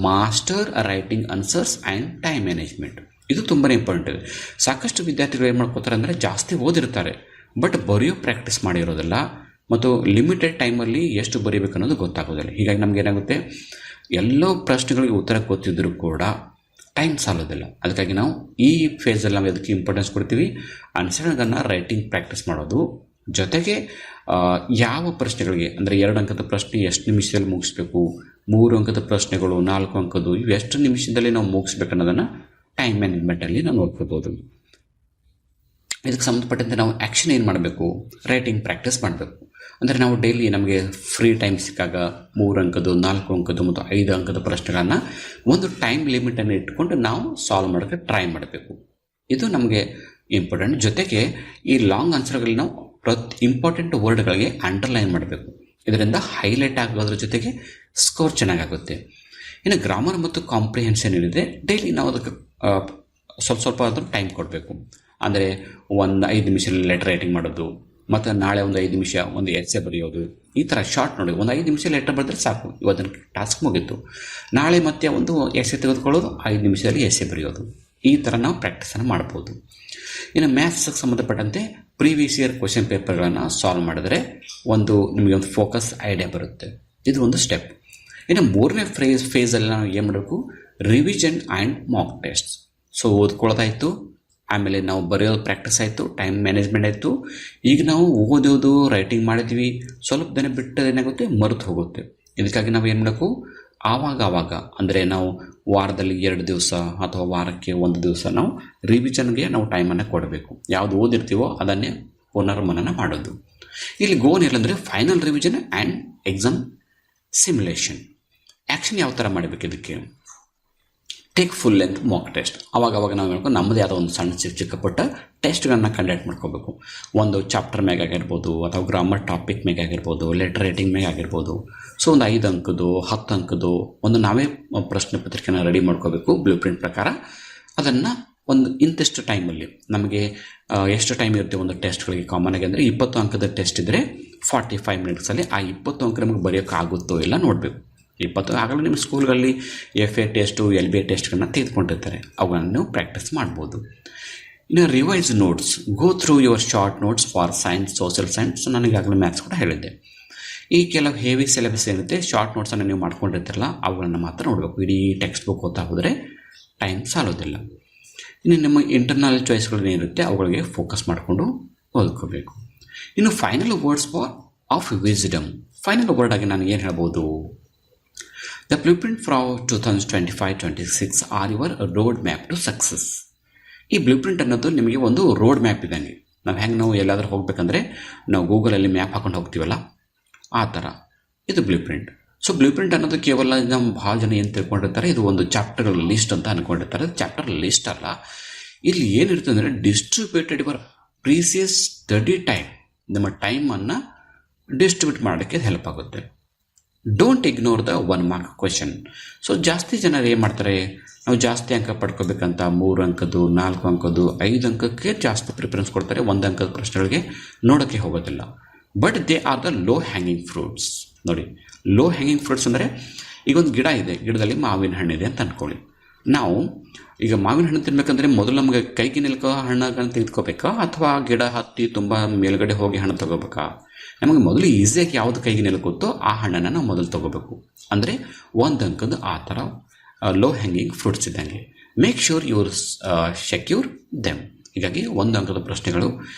master writing answers and time management. ಇದು ತುಂಬಾ ಇಂಪಾರ್ಟೆಂಟ್ ಇದೆ. ಸಾಕಷ್ಟು ವಿದ್ಯಾರ್ಥಿಗಳು ಏನು ಮಾಡ್ಕೋತಾರೆ ಅಂದರೆ ಜಾಸ್ತಿ ಓದಿರ್ತಾರೆ, ಬಟ್ ಬರೆಯೋ ಪ್ರಾಕ್ಟೀಸ್ ಮಾಡಿರೋದಿಲ್ಲ ಮತ್ತು ಲಿಮಿಟೆಡ್ ಟೈಮಲ್ಲಿ ಎಷ್ಟು ಬರೀಬೇಕು ಅನ್ನೋದು ಗೊತ್ತಾಗೋದಿಲ್ಲ. ಹೀಗಾಗಿ ನಮ್ಗೆ ಏನಾಗುತ್ತೆ, ಎಲ್ಲೋ ಪ್ರಶ್ನೆಗಳಿಗೆ ಉತ್ತರ ಗೊತ್ತಿದ್ದರೂ ಕೂಡ ಟೈಮ್ ಸಾಲೋದಿಲ್ಲ. ಅದಕ್ಕಾಗಿ ನಾವು ಈ ಫೇಸಲ್ಲಿ ನಾವು ಅದಕ್ಕೆ ಇಂಪಾರ್ಟೆನ್ಸ್ ಕೊಡ್ತೀವಿ. ಆನ್ಸರ್ಗಳನ್ನು ರೈಟಿಂಗ್ ಪ್ರಾಕ್ಟೀಸ್ ಮಾಡೋದು, ಜೊತೆಗೆ ಯಾವ ಪ್ರಶ್ನೆಗಳಿಗೆ ಅಂದರೆ 2 ಅಂಕದ ಪ್ರಶ್ನೆ ಎಷ್ಟು ನಿಮಿಷದಲ್ಲಿ ಮುಗಿಸ್ಬೇಕು, 3 ಅಂಕದ ಪ್ರಶ್ನೆಗಳು 4 ಅಂಕದ್ದು ಇವು ಎಷ್ಟು ನಿಮಿಷದಲ್ಲಿ ನಾವು ಮುಗಿಸ್ಬೇಕು ಅನ್ನೋದನ್ನು ಟೈಮ್ ಮ್ಯಾನೇಜ್ಮೆಂಟಲ್ಲಿ ನಾವು ನೋಡ್ಕೋಬೋದು. ಇದಕ್ಕೆ ಸಂಬಂಧಪಟ್ಟಂತೆ ನಾವು ಆ್ಯಕ್ಷನ್ ಏನು ಮಾಡಬೇಕು, ರೈಟಿಂಗ್ ಪ್ರಾಕ್ಟೀಸ್ ಮಾಡಬೇಕು. ಅಂದರೆ ನಾವು ಡೈಲಿ ನಮಗೆ ಫ್ರೀ ಟೈಮ್ ಸಿಕ್ಕಾಗ 3 ಅಂಕದ್ದು 4 ಅಂಕದ್ದು ಮತ್ತು 5 ಅಂಕದ ಪ್ರಶ್ನೆಗಳನ್ನು ಒಂದು ಟೈಮ್ ಲಿಮಿಟನ್ನು ಇಟ್ಕೊಂಡು ನಾವು ಸಾಲ್ವ್ ಮಾಡೋಕ್ಕೆ ಟ್ರೈ ಮಾಡಬೇಕು. ಇದು ನಮಗೆ ಇಂಪಾರ್ಟೆಂಟ್. ಜೊತೆಗೆ ಈ ಲಾಂಗ್ ಆನ್ಸರ್ಗಳಲ್ಲಿ ನಾವು ಇಂಪಾರ್ಟೆಂಟ್ ವರ್ಡ್ಗಳಿಗೆ ಅಂಡರ್ಲೈನ್ ಮಾಡಬೇಕು. ಇದರಿಂದ ಹೈಲೈಟ್ ಆಗೋದ್ರ ಜೊತೆಗೆ ಸ್ಕೋರ್ ಚೆನ್ನಾಗಾಗುತ್ತೆ. ಇನ್ನು ಗ್ರಾಮರ್ ಮತ್ತು ಕಾಂಪ್ರಿಹೆನ್ಷನ್ ಏನಿದೆ, ಡೈಲಿ ನಾವು ಅದಕ್ಕೆ ಸ್ವಲ್ಪ ಆದರೂ ಟೈಮ್ ಕೊಡಬೇಕು. ಅಂದರೆ ಒಂದು 5 ನಿಮಿಷದಲ್ಲಿ ಲೆಟರ್ ರೈಟಿಂಗ್ ಮಾಡೋದು, ಮತ್ತು ನಾಳೆ ಒಂದು 5 ನಿಮಿಷ ಒಂದು ಎಸ್ಸೆ ಬರೆಯೋದು. ಈ ಥರ ಶಾರ್ಟ್ ನೋಡಿ, ಒಂದು 5 ನಿಮಿಷ ಲೆಟರ್ ಬರೆದ್ರೆ ಸಾಕು, ಇವತ್ತಿನ ಟಾಸ್ಕ್ ಮುಗೀತು. ನಾಳೆ ಮತ್ತೆ ಒಂದು ಎಸ್ಸೆ ತೆಗೆದುಕೊಳ್ಳೋದು, 5 ನಿಮಿಷದಲ್ಲಿ ಎಸ್ಸೆ ಬರೆಯೋದು. ಈ ಥರ ನಾವು ಪ್ರಾಕ್ಟೀಸನ್ನು ಮಾಡ್ಬೋದು. ಇನ್ನು ಮ್ಯಾಥ್ಸ್ಗೆ ಸಂಬಂಧಪಟ್ಟಂತೆ ಪ್ರೀವಿಯಸ್ ಇಯರ್ ಕ್ವಶನ್ ಪೇಪರ್ಗಳನ್ನು ಸಾಲ್ವ್ ಮಾಡಿದ್ರೆ ನಿಮಗೆ ಒಂದು ಫೋಕಸ್ ಐಡಿಯಾ ಬರುತ್ತೆ. ಇದು ಒಂದು ಸ್ಟೆಪ್. ಇನ್ನು 3ನೇ ಫೇಸಲ್ಲಿ ನಾವು ಏನು ಮಾಡಬೇಕು, revision and mock test. So ಓದ್ಕೊಳ್ಳೋದಾಯಿತು, ಆಮೇಲೆ ನಾವು ಬರೆಯೋದು ಪ್ರಾಕ್ಟೀಸ್ ಆಯಿತು, ಟೈಮ್ ಮ್ಯಾನೇಜ್ಮೆಂಟ್ ಆಯಿತು. ಈಗ ನಾವು ಓದೋದು ರೈಟಿಂಗ್ ಮಾಡಿದ್ವಿ, ಸ್ವಲ್ಪ ದಿನ ಬಿಟ್ಟು ಏನಾಗುತ್ತೆ, ಮರೆತು ಹೋಗುತ್ತೆ. ಇದಕ್ಕಾಗಿ ನಾವು ಏನು ಮಾಡಬೇಕು, ಆವಾಗ ಅಂದರೆ ನಾವು ವಾರದಲ್ಲಿ 2 ದಿವಸ ಅಥವಾ ವಾರಕ್ಕೆ 1 ದಿವಸ ನಾವು ರಿವಿಷನ್ಗೆ ನಾವು ಟೈಮನ್ನು ಕೊಡಬೇಕು. ಯಾವುದು ಓದಿರ್ತೀವೋ ಅದನ್ನೇ ಪುನರ್ಮನನ ಮಾಡೋದು. ಇಲ್ಲಿ ಗೋಲ್ ಏನಂದರೆ final revision and exam simulation. Action ಯಾವ ಥರ ಮಾಡಬೇಕು, ಇದಕ್ಕೆ take full length mock test. ಅವಾಗ ನಾವು ಹೇಳ್ಕೊಂಡು ನಮ್ಮದೇ ಆದ ಒಂದು ಸಣ್ಣ ಚಿಕ್ಕ ಪುಟ್ಟ ಟೆಸ್ಟ್ಗಳನ್ನು ಕಂಡಕ್ಟ್ ಮಾಡ್ಕೋಬೇಕು. ಒಂದು ಚಾಪ್ಟರ್ ಮ್ಯಾಗ ಆಗಿರ್ಬೋದು, ಅಥವಾ ಗ್ರಾಮರ್ ಟಾಪಿಕ್ ಮ್ಯಾಗ ಆಗಿರ್ಬೋದು, ಲೆಟರ್ ರೈಟಿಂಗ್ ಮ್ಯಾಗ ಆಗಿರ್ಬೋದು. ಸೊ ಒಂದು 5 ಅಂಕದ್ದು 10 ಅಂಕದ್ದು ಒಂದು ನಾವೇ ಪ್ರಶ್ನೆ ಪತ್ರಿಕೆನ ರೆಡಿ ಮಾಡ್ಕೋಬೇಕು ಬ್ಲೂ ಪ್ರಿಂಟ್ ಪ್ರಕಾರ. ಅದನ್ನು ಒಂದು ಇಂತಿಷ್ಟು ಟೈಮಲ್ಲಿ ನಮಗೆ ಎಷ್ಟು ಟೈಮ್ ಇರುತ್ತೆ ಒಂದು ಟೆಸ್ಟ್ಗಳಿಗೆ ಕಾಮನ್ ಆಗಿ ಅಂದರೆ 20 ಅಂಕದ ಟೆಸ್ಟ್ ಇದ್ದರೆ 45 ಮಿನಿಟ್ಸಲ್ಲಿ ಆ 20 ಅಂಕ ನಮಗೆ ಬರೆಯೋಕ್ಕಾಗುತ್ತೋ ಇಲ್ಲ ನೋಡಬೇಕು. 20 ಆಗಲೂ ನಿಮ್ಮ ಸ್ಕೂಲ್ಗಳಲ್ಲಿ FA ಟೆಸ್ಟು LBA ಟೆಸ್ಟ್ಗಳನ್ನ ತೆಗೆದುಕೊಂಡಿರ್ತಾರೆ, ಅವುಗಳನ್ನು ನೀವು ಪ್ರಾಕ್ಟೀಸ್ ಮಾಡ್ಬೋದು. ಇನ್ನು revise notes, go through your short notes for science, social science. ನನಗಾಗಲೂ ಮ್ಯಾಥ್ಸ್ ಕೂಡ ಹೇಳಿದ್ದೆ. ಈ ಕೆಲವು ಹೆವಿ ಸಿಲೆಬಸ್ ಏನಿರುತ್ತೆ, ಶಾರ್ಟ್ ನೋಟ್ಸನ್ನು ನೀವು ಮಾಡ್ಕೊಂಡಿರ್ತಾರಲ್ಲ, ಅವುಗಳನ್ನು ಮಾತ್ರ ನೋಡಬೇಕು. ಇಡೀ ಟೆಕ್ಸ್ಟ್ ಬುಕ್ ಓದ್ತಾ ಹೋದರೆ ಟೈಮ್ ಸಾಲೋದಿಲ್ಲ. ಇನ್ನು ನಿಮ್ಮ ಇಂಟರ್ನಲ್ ಚಾಯ್ಸ್ಗಳು ಏನಿರುತ್ತೆ ಅವುಗಳಿಗೆ ಫೋಕಸ್ ಮಾಡಿಕೊಂಡು ಓದ್ಕೋಬೇಕು. ಇನ್ನು final words of wisdom. Final word ಆಗಿ ನಾನು ಏನು ಹೇಳ್ಬೋದು, the blueprint for 2025-26 are your road map to success. ಈ ಬ್ಲೂಪ್ರಿಂಟ್ ಅನ್ನೋದು ನಿಮಗೆ ಒಂದು ರೋಡ್ ಮ್ಯಾಪ್ ಇದ್ದಂಗೆ. ನಾವು ಎಲ್ಲಾದರೂ ಹೋಗಬೇಕಂದ್ರೆ ನಾವು ಗೂಗಲಲ್ಲಿ ಮ್ಯಾಪ್ ಹಾಕೊಂಡು ಹೋಗ್ತೀವಲ್ಲ, ಆ ಥರ ಇದು ಬ್ಲೂಪ್ರಿಂಟ್. ಸೊ ಬ್ಲೂಪ್ರಿಂಟ್ ಅನ್ನೋದು ಕೇವಲ ನಮ್ಮ ಭಾಳ ಜನ ಏನು ತಿಳ್ಕೊಂಡಿರ್ತಾರೆ, ಇದು ಒಂದು ಚಾಪ್ಟರ್ಗಳ ಲಿಸ್ಟ್ ಅಂತ ಅಂದ್ಕೊಂಡಿರ್ತಾರೆ. ಚಾಪ್ಟರ್ ಲಿಸ್ಟ್ ಅಲ್ಲ. ಇಲ್ಲಿ ಏನಿರ್ತದೆ ಅಂದರೆ distributed your precious study time. ನಿಮ್ಮ ಟೈಮನ್ನು ಡಿಸ್ಟ್ರಿಬ್ಯೂಟ್ ಮಾಡೋಕ್ಕೆ ಹೆಲ್ಪ್ ಆಗುತ್ತೆ. Don't ignore the 1 mark question. So ಜಾಸ್ತಿ ಜನರು ಏನು ಮಾಡ್ತಾರೆ, ನಾವು ಜಾಸ್ತಿ ಅಂಕ ಪಡ್ಕೋಬೇಕಂತ 3 ಅಂಕದ್ದು 4 ಅಂಕದ್ದು 5 ಅಂಕಕ್ಕೆ ಜಾಸ್ತಿ ಪ್ರಿಫರೆನ್ಸ್ ಕೊಡ್ತಾರೆ, 1 ಅಂಕದ ಪ್ರಶ್ನೆಗಳಿಗೆ ನೋಡೋಕ್ಕೆ ಹೋಗೋದಿಲ್ಲ. But they are the low hanging fruits. ನೋಡಿ, ಲೋ ಹ್ಯಾಂಗಿಂಗ್ ಫ್ರೂಟ್ಸ್ ಅಂದರೆ ಈಗ ಒಂದು ಗಿಡ ಇದೆ, ಗಿಡದಲ್ಲಿ ಮಾವಿನ ಹಣ್ಣಿದೆ ಅಂತ ಅಂದ್ಕೊಳ್ಳಿ. ನಾವು ಈಗ ಮಾವಿನ ಹಣ್ಣು ತಿನ್ಬೇಕಂದ್ರೆ ಮೊದಲು ನಮಗೆ ಕೈಗೆ ನಿಲ್ಕೋ ಹಣ್ಣುಗಳನ್ನ ತೆಗೆದುಕೋಬೇಕಾ, ಅಥವಾ ಗಿಡ ಹತ್ತಿ ತುಂಬ ಮೇಲ್ಗಡೆ ಹೋಗಿ ಹಣ್ಣು ತೊಗೋಬೇಕಾ? ನಮಗೆ ಮೊದಲು ಈಸಿಯಾಗಿ ಯಾವುದು ಕೈಗೆ ನಿಲ್ಕುತ್ತೋ ಆ ಹಣ್ಣನ್ನು ನಾವು ಮೊದಲು ತೊಗೋಬೇಕು. ಅಂದರೆ 1 ಅಂಕದ್ದು ಆ ಥರ ಲೋ ಹ್ಯಾಂಗಿಂಗ್ ಫ್ರೂಟ್ಸ್ ಇದ್ದಂಗೆ. Make sure your secure them. ಹೀಗಾಗಿ 1 ಅಂಕದ ಪ್ರಶ್ನೆಗಳು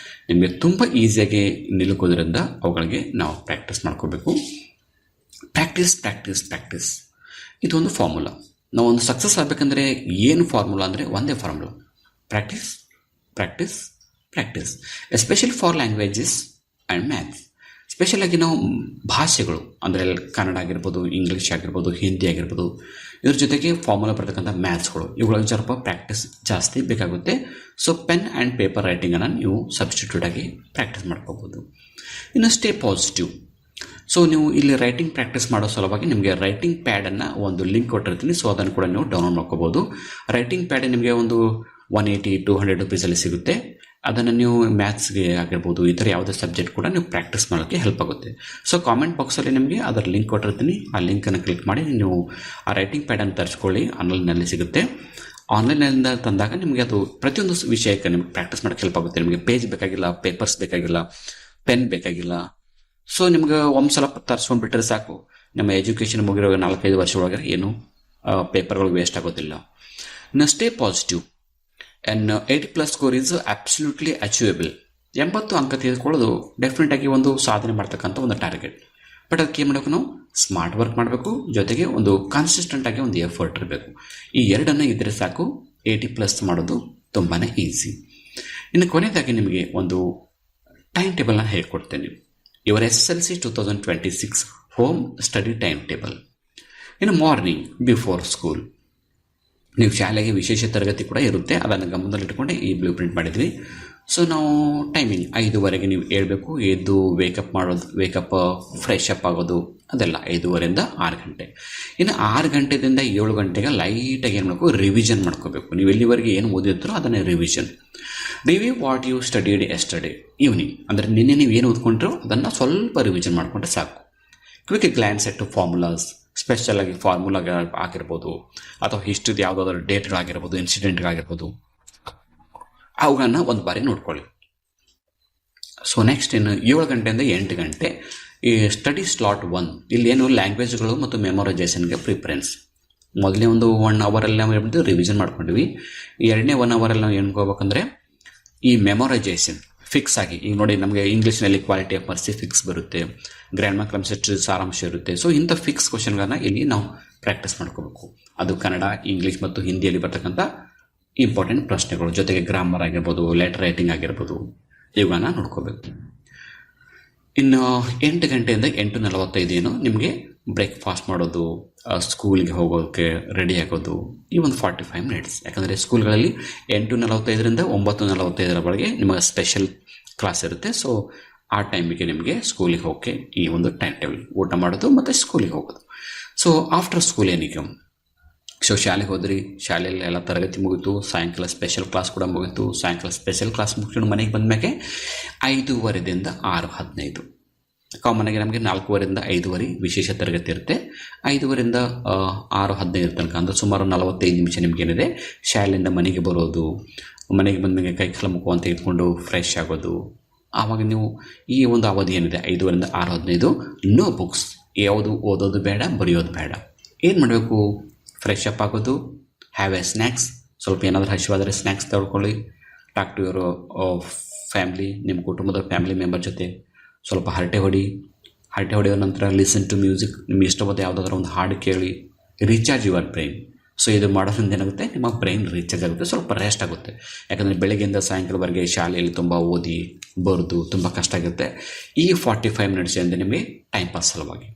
ನಿಮಗೆ ತುಂಬ ಈಸಿಯಾಗಿ ನಿಲುಕೋದ್ರಿಂದ ಅವುಗಳಿಗೆ ನಾವು ಪ್ರಾಕ್ಟೀಸ್ ಮಾಡ್ಕೋಬೇಕು. ಪ್ರಾಕ್ಟೀಸ್ ಇದೊಂದು ಫಾರ್ಮುಲಾ. ನಾವು ಒಂದು ಸಕ್ಸಸ್ ಆಗಬೇಕಂದ್ರೆ ಏನು ಫಾರ್ಮುಲಾ ಅಂದರೆ ಒಂದೇ formula, practice especially for languages and maths. ಸ್ಪೆಷಲಾಗಿ ನಾವು ಭಾಷೆಗಳು ಅಂದರೆ ಕನ್ನಡ ಆಗಿರ್ಬೋದು, ಇಂಗ್ಲೀಷ್ ಆಗಿರ್ಬೋದು, ಹಿಂದಿ ಆಗಿರ್ಬೋದು, ಇದ್ರ ಜೊತೆಗೆ ಫಾರ್ಮುಲಾ ಬರ್ತಕ್ಕಂಥ ಮ್ಯಾಥ್ಸ್ಗಳು ಇವುಗಳಿಗೆ ಸ್ವಲ್ಪ ಪ್ರಾಕ್ಟೀಸ್ ಜಾಸ್ತಿ ಬೇಕಾಗುತ್ತೆ. ಸೊ ಪೆನ್ ಆ್ಯಂಡ್ ಪೇಪರ್ ರೈಟಿಂಗನ್ನು ನೀವು ಸಬ್ಸ್ಟಿಟ್ಯೂಟ್ ಆಗಿ ಪ್ರಾಕ್ಟೀಸ್ ಮಾಡ್ಕೋಬೋದು. ಇನ್ನು ಸ್ಟೇ ಪಾಸಿಟಿವ್. ಸೊ ನೀವು ಇಲ್ಲಿ ರೈಟಿಂಗ್ ಪ್ರಾಕ್ಟೀಸ್ ಮಾಡೋ ಸಲುವಾಗಿ ನಿಮಗೆ ರೈಟಿಂಗ್ ಪ್ಯಾಡನ್ನು ಒಂದು ಲಿಂಕ್ ಕೊಟ್ಟಿರ್ತೀನಿ. ಸೊ ಅದನ್ನು ಕೂಡ ನೀವು ಡೌನ್ಲೋಡ್ ಮಾಡ್ಕೋಬೋದು. ರೈಟಿಂಗ್ ಪ್ಯಾಡ್ ನಿಮಗೆ ಒಂದು 180-200 ರುಪೀಸಲ್ಲಿ ಸಿಗುತ್ತೆ. ಅದನ್ನು ನೀವು ಮ್ಯಾಥ್ಸ್ಗೆ ಆಗಿರ್ಬೋದು, ಈ ಥರ ಯಾವುದೇ ಸಬ್ಜೆಕ್ಟ್ ಕೂಡ ನೀವು ಪ್ರಾಕ್ಟೀಸ್ ಮಾಡೋಕ್ಕೆ ಹೆಲ್ಪ್ ಆಗುತ್ತೆ. ಸೊ ಕಾಮೆಂಟ್ ಬಾಕ್ಸಲ್ಲಿ ನಿಮಗೆ ಅದರ ಲಿಂಕ್ ಕೊಟ್ಟಿರ್ತೀನಿ. ಆ ಲಿಂಕನ್ನು ಕ್ಲಿಕ್ ಮಾಡಿ ನೀವು ಆ ರೈಟಿಂಗ್ ಪ್ಯಾಡನ್ನು ತರಿಸ್ಕೊಳ್ಳಿ. ಆನ್ಲೈನಲ್ಲಿ ಸಿಗುತ್ತೆ. ಆನ್ಲೈನಿಂದ ತಂದಾಗ ನಿಮಗೆ ಅದು ಪ್ರತಿಯೊಂದು ವಿಷಯಕ್ಕೆ ನಿಮಗೆ ಪ್ರಾಕ್ಟೀಸ್ ಮಾಡೋಕ್ಕೆ ಹೆಲ್ಪ್ ಆಗುತ್ತೆ. ನಿಮಗೆ ಪೇಜ್ ಬೇಕಾಗಿಲ್ಲ, ಪೇಪರ್ಸ್ ಬೇಕಾಗಿಲ್ಲ, ಪೆನ್ ಬೇಕಾಗಿಲ್ಲ. ಸೊ ನಿಮ್ಗೆ ಒಂದು ಸಲ ತರಿಸ್ಕೊಂಡ್ಬಿಟ್ರೆ ಸಾಕು. ನಮ್ಮ ಎಜುಕೇಷನ್ ಮುಗಿರೋ 4-5 ವರ್ಷ ಒಳಗೆ ಏನು ಪೇಪರ್ಗಳು ವೇಸ್ಟ್ ಆಗೋದಿಲ್ಲ. ಇನ್ನು stay positive. And 80+ score is absolutely achievable. 80 ಅಂಕ ತೆಗೆದುಕೊಳ್ಳೋದು ಡೆಫಿನೆಟ್ ಆಗಿ ಒಂದು ಸಾಧನೆ ಮಾಡ್ತಕ್ಕಂಥ ಒಂದು ಟಾರ್ಗೆಟ್. ಬಟ್ ಅದಕ್ಕೆ ಏನು ಮಾಡಬೇಕು, ನಾವು ಸ್ಮಾರ್ಟ್ ವರ್ಕ್ ಮಾಡಬೇಕು, ಜೊತೆಗೆ ಒಂದು ಕನ್ಸಿಸ್ಟೆಂಟ್ ಆಗಿ ಒಂದು ಎಫರ್ಟ್ ಇರಬೇಕು. ಈ ಎರಡನ್ನು ಇದ್ದರೆ ಸಾಕು 80+ ಮಾಡೋದು ತುಂಬಾ ಈಸಿ. ಇನ್ನು ಕೊನೆಯದಾಗಿ ನಿಮಗೆ ಒಂದು ಟೈಮ್ ಟೇಬಲ್ನ ಹೇಳ್ಕೊಡ್ತೇನೆ. Your SSLC 2026 home study time table. ಇನ್ನು ಮಾರ್ನಿಂಗ್ ಬಿಫೋರ್ ಸ್ಕೂಲ್, ನೀವು ಶಾಲೆಗೆ ವಿಶೇಷ ತರಗತಿ ಕೂಡ ಇರುತ್ತೆ. ಅದನ್ನು ಗಮನದಲ್ಲಿಟ್ಟುಕೊಂಡೆ ಈ ಬ್ಲೂ ಪ್ರಿಂಟ್ ಮಾಡಿದ್ವಿ. ಸೊ ನಾವು ಟೈಮಿಂಗ್ 5:30ಗೆ ನೀವು ಹೇಳ್ಬೇಕು. ಎದ್ದು ವೇಕಪ್ ಫ್ರೆಶ್ ಅಪ್ ಆಗೋದು ಅದೆಲ್ಲ 5:30ಯಿಂದ 6 ಗಂಟೆ. ಇನ್ನು 6 ಗಂಟೆದಿಂದ 7 ಗಂಟೆಗೆ ಲೈಟಾಗಿ ಏನು ಮಾಡಬೇಕು, ರಿವಿಷನ್ ಮಾಡ್ಕೋಬೇಕು. ನೀವು ಎಲ್ಲಿವರೆಗೆ ಏನು ಓದಿರ್ತೀರೋ ಅದನ್ನೇ revision. Review what you studied yesterday evening. ಅಂದರೆ ನಿನ್ನೆ ನೀವು ಏನು ಓದ್ಕೊಂಡ್ರೋ ಅದನ್ನು ಸ್ವಲ್ಪ ರಿವಿಷನ್ ಮಾಡಿಕೊಂಡ್ರೆ ಸಾಕು. ಕ್ವಿಕ್ ಗ್ಲ್ಯಾನ್ಸ್ ಎಟ್ ಫಾರ್ಮುಲಾಸ್, ಸ್ಪೆಷಲ್ ಆಗಿ ಫಾರ್ಮುಲಾಗಿರ್ಬೋದು ಅಥವಾ ಹಿಸ್ಟ್ರಿದು ಯಾವುದಾದ್ರೂ ಡೇಟ್ಗಳಾಗಿರ್ಬೋದು, ಇನ್ಸಿಡೆಂಟ್ಗಳಾಗಿರ್ಬೋದು, ಅವುಗಳನ್ನು ಒಂದು ಬಾರಿ ನೋಡ್ಕೊಳ್ಳಿ. ಸೊ ನೆಕ್ಸ್ಟ್ ಇನ್ನು 7 ಗಂಟೆಯಿಂದ 8 ಗಂಟೆ ಈ ಸ್ಟಡಿ ಸ್ಲಾಟ್ 1. ಇಲ್ಲೇನು ಲ್ಯಾಂಗ್ವೇಜ್ಗಳು ಮತ್ತು ಮೆಮೊರೈಸೇಷನ್ಗೆ ಪ್ರಿಫರೆನ್ಸ್. ಮೊದಲೇ ಒಂದು 1 ಅವರಲ್ಲಿ ನಾವು ಹೇಳ್ಬಿಟ್ಟು ರಿವಿಷನ್ ಮಾಡ್ಕೊಂಡಿವಿ. ಎರಡನೇ 1 ಅವರಲ್ಲಿ ನಾವು ಏನ್ಕೋಬೇಕಂದ್ರೆ ಈ ಮೆಮೊರೈಸೇಷನ್ ಫಿಕ್ಸ್ ಆಗಿ. ಈಗ ನೋಡಿ, ನಮಗೆ ಇಂಗ್ಲೀಷ್ನಲ್ಲಿ ಕ್ವಾಲಿಟಿ ಆಫ್ ಮರ್ಸಿ ಫಿಕ್ಸ್ ಬರುತ್ತೆ, ಗ್ರಾಮರ್ ಕಾನ್ಸೆಪ್ಟ್ ಸಾರಾಂಶ ಇರುತ್ತೆ. ಸೊ ಇಂಥ ಫಿಕ್ಸ್ ಕ್ವಶನ್ಗಳನ್ನ ಇಲ್ಲಿ ನಾವು ಪ್ರಾಕ್ಟೀಸ್ ಮಾಡ್ಕೋಬೇಕು. ಅದು ಕನ್ನಡ, ಇಂಗ್ಲೀಷ್ ಮತ್ತು ಹಿಂದಿಯಲ್ಲಿ ಬರ್ತಕ್ಕಂಥ ಇಂಪಾರ್ಟೆಂಟ್ ಪ್ರಶ್ನೆಗಳು, ಜೊತೆಗೆ ಗ್ರಾಮರ್ ಆಗಿರ್ಬೋದು, ಲೆಟರ್ ರೈಟಿಂಗ್ ಆಗಿರ್ಬೋದು, ಇವುಗಳನ್ನ ನೋಡ್ಕೋಬೇಕು. ಇನ್ನು 8 ಗಂಟೆಯಿಂದ 8:45 ಏನು ನಿಮಗೆ ಬ್ರೇಕ್ಫಾಸ್ಟ್ ಮಾಡೋದು, ಸ್ಕೂಲಿಗೆ ಹೋಗೋಕ್ಕೆ ರೆಡಿ ಆಗೋದು, ಈ ಒಂದು 45 ಮಿನಿಟ್ಸ್. ಯಾಕಂದರೆ ಸ್ಕೂಲ್ಗಳಲ್ಲಿ 8:45ರಿಂದ 9:45 ನಿಮಗೆ ಸ್ಪೆಷಲ್ ಕ್ಲಾಸ್ ಇರುತ್ತೆ. ಸೊ ಆ ಟೈಮಿಗೆ ನಿಮಗೆ ಸ್ಕೂಲಿಗೆ ಹೋಗೋಕ್ಕೆ ಈ ಒಂದು ಟೈಮ್ ಟೇಬಲ್, ಊಟ ಮಾಡೋದು ಮತ್ತು ಸ್ಕೂಲಿಗೆ ಹೋಗೋದು. ಸೊ ಆಫ್ಟರ್ ಸ್ಕೂಲ್ ಏನಕ್ಕೆ, ಸೊ ಶಾಲೆಗೆ ಹೋದ್ರಿ, ಶಾಲೆಯಲ್ಲಿ ಎಲ್ಲ ತರಗತಿ ಮುಗಿತು, ಸಾಯಂಕಾಲ ಸ್ಪೆಷಲ್ ಕ್ಲಾಸ್ ಕೂಡ ಮುಗಿತು. ಸಾಯಂಕಾಲ ಸ್ಪೆಷಲ್ ಕ್ಲಾಸ್ ಮುಗಿಸ್ಕೊಂಡು ಮನೆಗೆ ಬಂದಮೇಲೆ 5:15ರಿಂದ 6:15. ಕಾಮನ್ ಆಗಿ ನಮಗೆ 4:15ರಿಂದ 5:15 ವಿಶೇಷ ತರಗತಿ ಇರುತ್ತೆ. 5:15ರಿಂದ 6:15 ತನಕ ಅಂದರೆ ಸುಮಾರು 45 ನಿಮಿಷ ನಿಮಗೇನಿದೆ ಶಾಲೆಯಿಂದ ಮನೆಗೆ ಬರೋದು. ಮನೆಗೆ ಬಂದಮೇಲೆ ಕೈ ಕಾಲು ಮುಖವನ್ನು ತೆಗೆದುಕೊಂಡು ಫ್ರೆಶ್ ಆಗೋದು. ಆವಾಗ ನೀವು ಈ ಒಂದು ಅವಧಿ ಏನಿದೆ 5:15ರಿಂದ 6:15, ನೋ ಬುಕ್ಸ್, ಯಾವುದು ಓದೋದು ಬೇಡ, ಬರೆಯೋದು ಬೇಡ. ಏನು ಮಾಡಬೇಕು, ಫ್ರೆಶ್ ಅಪ್ ಆಗೋದು, ಹ್ಯಾವ್ ಎ ಸ್ನ್ಯಾಕ್ಸ್, ಸ್ವಲ್ಪ ಏನಾದರೂ ಹಸಿವಾದರೆ ಸ್ನ್ಯಾಕ್ಸ್ ತಗೊಳ್ಕೊಳ್ಳಿ. ಟಾಕ್ ಟು ಯುವರ್ ಫ್ಯಾಮ್ಲಿ, ನಿಮ್ಮ ಕುಟುಂಬದ ಫ್ಯಾಮಿಲಿ ಮೆಂಬರ್ ಜೊತೆ ಸ್ವಲ್ಪ ಹರಟೆ ಹೊಡೆಯೋ ನಂತರ ಲಿಸನ್ ಟು ಮ್ಯೂಸಿಕ್, ನಿಮ್ಗೆ ಇಷ್ಟವಾದ ಯಾವುದಾದ್ರೂ ಒಂದು ಹಾಡು ಕೇಳಿ. Recharge your brain. ಸೊ ಇದು ಮಾಡೋದ್ರಿಂದ ಏನಾಗುತ್ತೆ, ನಿಮ್ಮ ಬ್ರೈನ್ ರೀಚಾರ್ಜ್ ಆಗುತ್ತೆ, ಸ್ವಲ್ಪ ರೆಸ್ಟ್ ಆಗುತ್ತೆ. ಯಾಕಂದರೆ ಬೆಳಗ್ಗೆಯಿಂದ ಸಾಯಂಕಾಲವರೆಗೆ ಶಾಲೆಯಲ್ಲಿ ತುಂಬ ಓದಿ ಬರೆದು ತುಂಬ ಕಷ್ಟ ಆಗುತ್ತೆ. ಈ 45 ಮಿನಿಟ್ಸ್ ಏನಿದೆ ನಿಮಗೆ ಟೈಮ್ ಪಾಸ್ ಸಲುವಾಗಿ.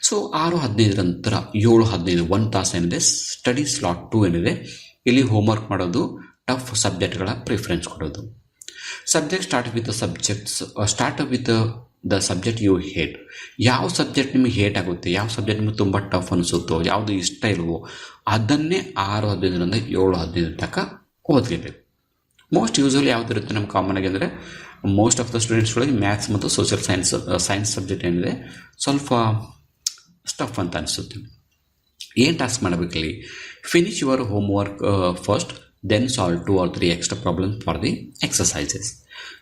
ಸೊ 6:15 ನಂತರ 7:15 1 ತಾಸು ಏನಿದೆ ಸ್ಟಡಿ ಸ್ಲಾಟ್ 2 ಏನಿದೆ. ಇಲ್ಲಿ ಹೋಮ್ವರ್ಕ್ ಮಾಡೋದು, ಟಫ್ ಸಬ್ಜೆಕ್ಟ್ಗಳ ಪ್ರಿಫರೆನ್ಸ್ ಕೊಡೋದು. Subject start with the subject you hate. ಯಾವ ಸಬ್ಜೆಕ್ಟ್ ನಿಮಗೆ ಹೇಟ್ ಆಗುತ್ತೆ, ಯಾವ ಸಬ್ಜೆಕ್ಟ್ ನಿಮಗೆ ತುಂಬ ಟಫ್ ಅನಿಸುತ್ತೋ, ಯಾವುದು ಇಷ್ಟ ಇಲ್ವೋ ಅದನ್ನೇ 6:15ರಿಂದ 7:15 ತನಕ ಓದಲೇಬೇಕು. ಮೋಸ್ಟ್ ಯೂಸ್ವಲಿ ಯಾವುದಿರುತ್ತೆ ನಮ್ಮ ಕಾಮನ್ ಆಗಿ ಅಂದರೆ ಮೋಸ್ಟ್ ಆಫ್ ದ ಸ್ಟೂಡೆಂಟ್ಸ್ಗಳಿಗೆ ಮ್ಯಾಥ್ಸ್ ಮತ್ತು ಸೋಷಿಯಲ್ ಸೈನ್ಸ್ ಸಬ್ಜೆಕ್ಟ್ ಏನಿದೆ ಸ್ವಲ್ಪ ಸ್ಟಫ್ ಅಂತ ಅನಿಸುತ್ತೆ. ಏನು ಟಾಸ್ಕ್ ಮಾಡಬೇಕಲ್ಲಿ, finish your homework first, then solve 2 or 3 extra problem for the exercises.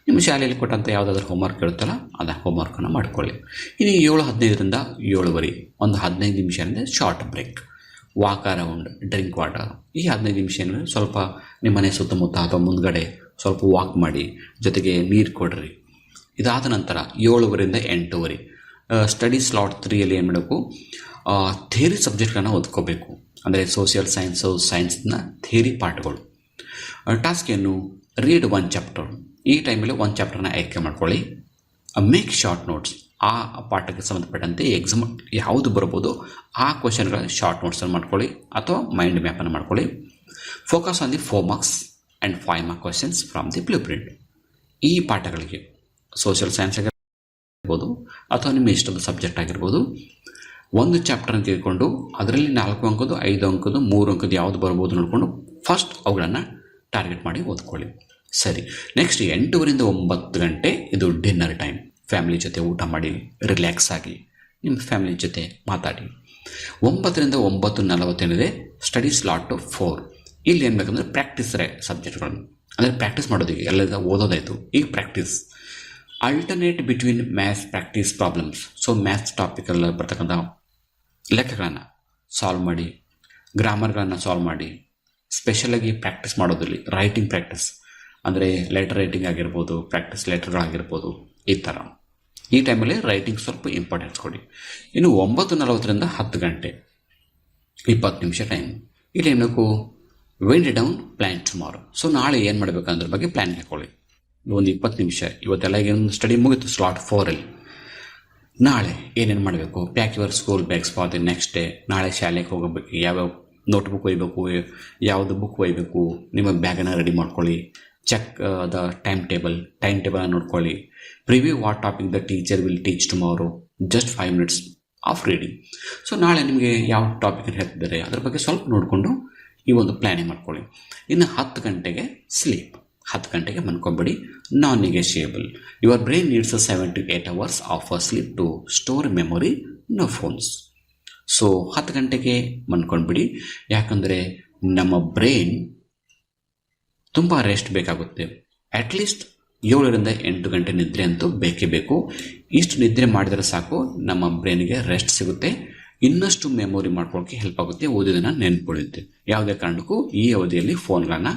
ನಿಮ್ಮ ಶಾಲೆಯಲ್ಲಿ ಕೊಟ್ಟಂಥ ಯಾವುದಾದ್ರೂ ಹೋಮ್ವರ್ಕ್ ಇರುತ್ತಲ್ಲ ಅದು ಹೋಮ್ವರ್ಕನ್ನು ಮಾಡ್ಕೊಳ್ಳಿ. ಇನ್ನು 7:15ರಿಂದ 7:30 ಒಂದು 15 ನಿಮಿಷ ಅಂದರೆ short break, walk around, drink water. ಈ 15 ನಿಮಿಷ ಅಂದರೆ ಸ್ವಲ್ಪ ನಿಮ್ಮ ಮನೆ ಸುತ್ತಮುತ್ತ ಅಥವಾ ಮುಂದ್ಗಡೆ ಸ್ವಲ್ಪ ವಾಕ್ ಮಾಡಿ, ಜೊತೆಗೆ ನೀರು ಕೊಡ್ರಿ. ಇದಾದ ನಂತರ 7:30ರಿಂದ 8:30 ಸ್ಟಡಿ ಸ್ಲಾಟ್ 3ಯಲ್ಲಿ ಏನು ಮಾಡಬೇಕು, ಥಿಯರಿ ಸಬ್ಜೆಕ್ಟ್ಗಳನ್ನು ಓದ್ಕೋಬೇಕು. ಅಂದರೆ ಸೋಷಿಯಲ್ ಸೈನ್ಸ್ನ ಥಿಯರಿ ಪಾಠಗಳು. ಟಾಸ್ಕ್ ಏನು, ರೀಡ್ 1 ಚಾಪ್ಟರ್. ಈ ಟೈಮಲ್ಲಿ 1 ಚಾಪ್ಟರ್ನ ಆಯ್ಕೆ ಮಾಡ್ಕೊಳ್ಳಿ. Make short notes. ಆ ಪಾಠಕ್ಕೆ ಸಂಬಂಧಪಟ್ಟಂತೆ ಎಕ್ಸಾಮ್ ಯಾವುದು ಬರ್ಬೋದು ಆ ಕ್ವಶನ್ಗಳ ಶಾರ್ಟ್ ನೋಟ್ಸನ್ನು ಮಾಡ್ಕೊಳ್ಳಿ ಅಥವಾ ಮೈಂಡ್ ಮ್ಯಾಪನ್ನು ಮಾಡ್ಕೊಳ್ಳಿ. Focus on the 4 marks and 5 mark questions from the blue print. ಈ ಪಾಠಗಳಿಗೆ ಸೋಷಿಯಲ್ ಸೈನ್ಸ್ ಆಗಿರ್ಬೋದು ಅಥವಾ ನಿಮ್ಮ ಇಷ್ಟದ ಸಬ್ಜೆಕ್ಟ್ ಆಗಿರ್ಬೋದು, ಒಂದು ಚಾಪ್ಟರ್ನ ತೆಗೆದುಕೊಂಡು ಅದರಲ್ಲಿ 4 ಅಂಕದ್ದು, 5 ಅಂಕದ್ದು, 3 ಅಂಕದ್ದು ಯಾವುದು ಬರ್ಬೋದು ನೋಡಿಕೊಂಡು ಫಸ್ಟ್ ಅವುಗಳನ್ನು ಟಾರ್ಗೆಟ್ ಮಾಡಿ ಓದ್ಕೊಳ್ಳಿ. ಸರಿ, ನೆಕ್ಸ್ಟ್ 8 ರಿಂದ 9 ಗಂಟೆ ಇದು ಡಿನ್ನರ್ ಟೈಮ್. ಫ್ಯಾಮಿಲಿ ಜೊತೆ ಊಟ ಮಾಡಿ ರಿಲ್ಯಾಕ್ಸ್ ಆಗಿ ನಿಮ್ಮ ಫ್ಯಾಮಿಲಿ ಜೊತೆ ಮಾತಾಡಿ. 9 ರಿಂದ 9:40 ಸ್ಟಡಿ ಸ್ಲಾಟ್ 4. ಇಲ್ಲಿ ಏನು ಬೇಕಂದ್ರೆ ಪ್ರಾಕ್ಟೀಸ್ ಸಬ್ಜೆಕ್ಟ್ಗಳನ್ನು ಅಂದರೆ ಪ್ರಾಕ್ಟೀಸ್ ಮಾಡೋದು. ಈಗ ಎಲ್ಲ ಓದೋದಾಯಿತು, ಈಗ practice. Alternate between maths practice problems. So maths topically ಬರ್ತಕ್ಕಂಥ ಲೆಕ್ಕಗಳನ್ನು ಸಾಲ್ವ್ ಮಾಡಿ, ಗ್ರಾಮರ್ಗಳನ್ನು ಸಾಲ್ವ್ ಮಾಡಿ, ಸ್ಪೆಷಲಾಗಿ ಪ್ರಾಕ್ಟೀಸ್ ಮಾಡೋದ್ರಲ್ಲಿ ರೈಟಿಂಗ್ ಪ್ರಾಕ್ಟೀಸ್ ಅಂದರೆ ಲೆಟರ್ ರೈಟಿಂಗ್ ಆಗಿರ್ಬೋದು, ಪ್ರಾಕ್ಟೀಸ್ ಲೆಟರ್ಗಳಾಗಿರ್ಬೋದು, ಈ ಥರ. ಈ ಟೈಮಲ್ಲಿ ರೈಟಿಂಗ್ ಸ್ವಲ್ಪ ಇಂಪಾರ್ಟೆನ್ಸ್ ಕೊಡಿ. ಇನ್ನು 9:40 ರಿಂದ 10 ಗಂಟೆ 20 ನಿಮಿಷ ಟೈಮ್. ಇಲ್ಲಿ ಏನು ಬೇಕು, wind down plan tomorrow. So ನಾಳೆ ಏನು ಮಾಡಬೇಕು ಅನ್ನೋದ್ರ ಬಗ್ಗೆ ಪ್ಲ್ಯಾನ್ ಹಾಕೊಳ್ಳಿ. ಒಂದು 20 ನಿಮಿಷ. ಇವತ್ತೆಲ್ಲ ಏನು ಸ್ಟಡಿ ಮುಗಿತು ಸ್ಲಾಟ್ 4ಅಲ್ಲಿ. ನಾಳೆ ಏನೇನು ಮಾಡಬೇಕು, pack your school bags for the next day. ನಾಳೆ ಶಾಲೆಗೆ ಹೋಗಬೇಕು, ಯಾವ್ಯಾವ ನೋಟ್ಬುಕ್ ಒಯ್ಯಬೇಕು, ಯಾವುದು ಬುಕ್ ಒಯ್ಯಬೇಕು, ನಿಮ್ಮ ಬ್ಯಾಗನ್ನು ರೆಡಿ ಮಾಡ್ಕೊಳ್ಳಿ. ಚೆಕ್ ದ ಟೈಮ್ ಟೇಬಲ್ ನೋಡ್ಕೊಳ್ಳಿ. Preview what topic the teacher will teach tomorrow, just 5 minutes of reading. So ನಾಳೆ ನಿಮಗೆ ಯಾವ ಟಾಪಿಕನ್ನು ಹೇಳ್ತಿದ್ದಾರೆ ಅದ್ರ ಬಗ್ಗೆ ಸ್ವಲ್ಪ ನೋಡಿಕೊಂಡು ಈ ಒಂದು ಪ್ಲ್ಯಾನಿಂಗ್ ಮಾಡ್ಕೊಳ್ಳಿ. ಇನ್ನು 10 ಗಂಟೆಗೆ ಸ್ಲೀಪ್. 10 ಗಂಟೆಗೆ ಮನ್ಕೊಂಬಿಡಿ. Non negotiable. Your brain needs 7 to 8 hours of sleep to store memory, no phones. So 10 ಗಂಟೆಗೆ ಮನ್ಕೊಂಡ್ಬಿಡಿ. ಯಾಕಂದರೆ ನಮ್ಮ ಬ್ರೈನ್ ತುಂಬ ರೆಸ್ಟ್ ಬೇಕಾಗುತ್ತೆ. ಅಟ್ಲೀಸ್ಟ್ 7 ರಿಂದ 8 ಗಂಟೆ ನಿದ್ರೆ ಅಂತೂ ಬೇಕೇ ಬೇಕು. ಇಷ್ಟು ನಿದ್ರೆ ಮಾಡಿದರೆ ಸಾಕು, ನಮ್ಮ ಬ್ರೈನಿಗೆ ರೆಸ್ಟ್ ಸಿಗುತ್ತೆ, ಇನ್ನಷ್ಟು ಮೆಮೊರಿ ಮಾಡ್ಕೊಳ್ಳೋಕ್ಕೆ ಹೆಲ್ಪ್ ಆಗುತ್ತೆ, ಓದಿದ್ದನ್ನು ನೆನ್ಪುಳಿಯುತ್ತೆ. ಯಾವುದೇ ಕಾರಣಕ್ಕೂ ಈ ಅವಧಿಯಲ್ಲಿ ಫೋನ್ಗಳನ್ನು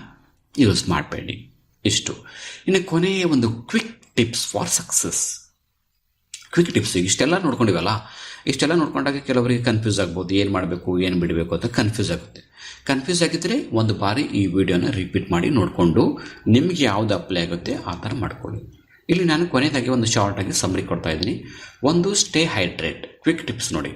ಯೂಸ್ ಮಾಡಬೇಡಿ. ಇಷ್ಟು. ಇನ್ನು ಕೊನೆಯ ಒಂದು quick tips for success. Quick tips. ಇಷ್ಟೆಲ್ಲ ನೋಡ್ಕೊಂಡಿವಲ್ಲ, ಇಷ್ಟೆಲ್ಲ ನೋಡ್ಕೊಂಡಾಗ ಕೆಲವರಿಗೆ ಕನ್ಫ್ಯೂಸ್ ಆಗ್ಬೋದು, ಏನು ಮಾಡಬೇಕು ಏನು ಬಿಡಬೇಕು ಅಂತ ಕನ್ಫ್ಯೂಸ್ ಆಗುತ್ತೆ. ಕನ್ಫ್ಯೂಸ್ ಆಗಿದ್ದರೆ ಒಂದು ಬಾರಿ ಈ ವಿಡಿಯೋನ ರಿಪೀಟ್ ಮಾಡಿ ನೋಡಿಕೊಂಡು ನಿಮಗೆ ಯಾವುದು ಅಪ್ಲೈ ಆಗುತ್ತೆ ಆ ಥರ ಮಾಡ್ಕೊಳ್ಳಿ. ಇಲ್ಲಿ ನಾನು ಕೊನೆಯದಾಗಿ ಒಂದು ಶಾರ್ಟಾಗಿ ಸಮ್ಮರಿ ಕೊಡ್ತಾ ಇದ್ದೀನಿ. ಒಂದು, ಸ್ಟೇ ಹೈಡ್ರೇಟ್. ಕ್ವಿಕ್ ಟಿಪ್ಸ್ ನೋಡಿ.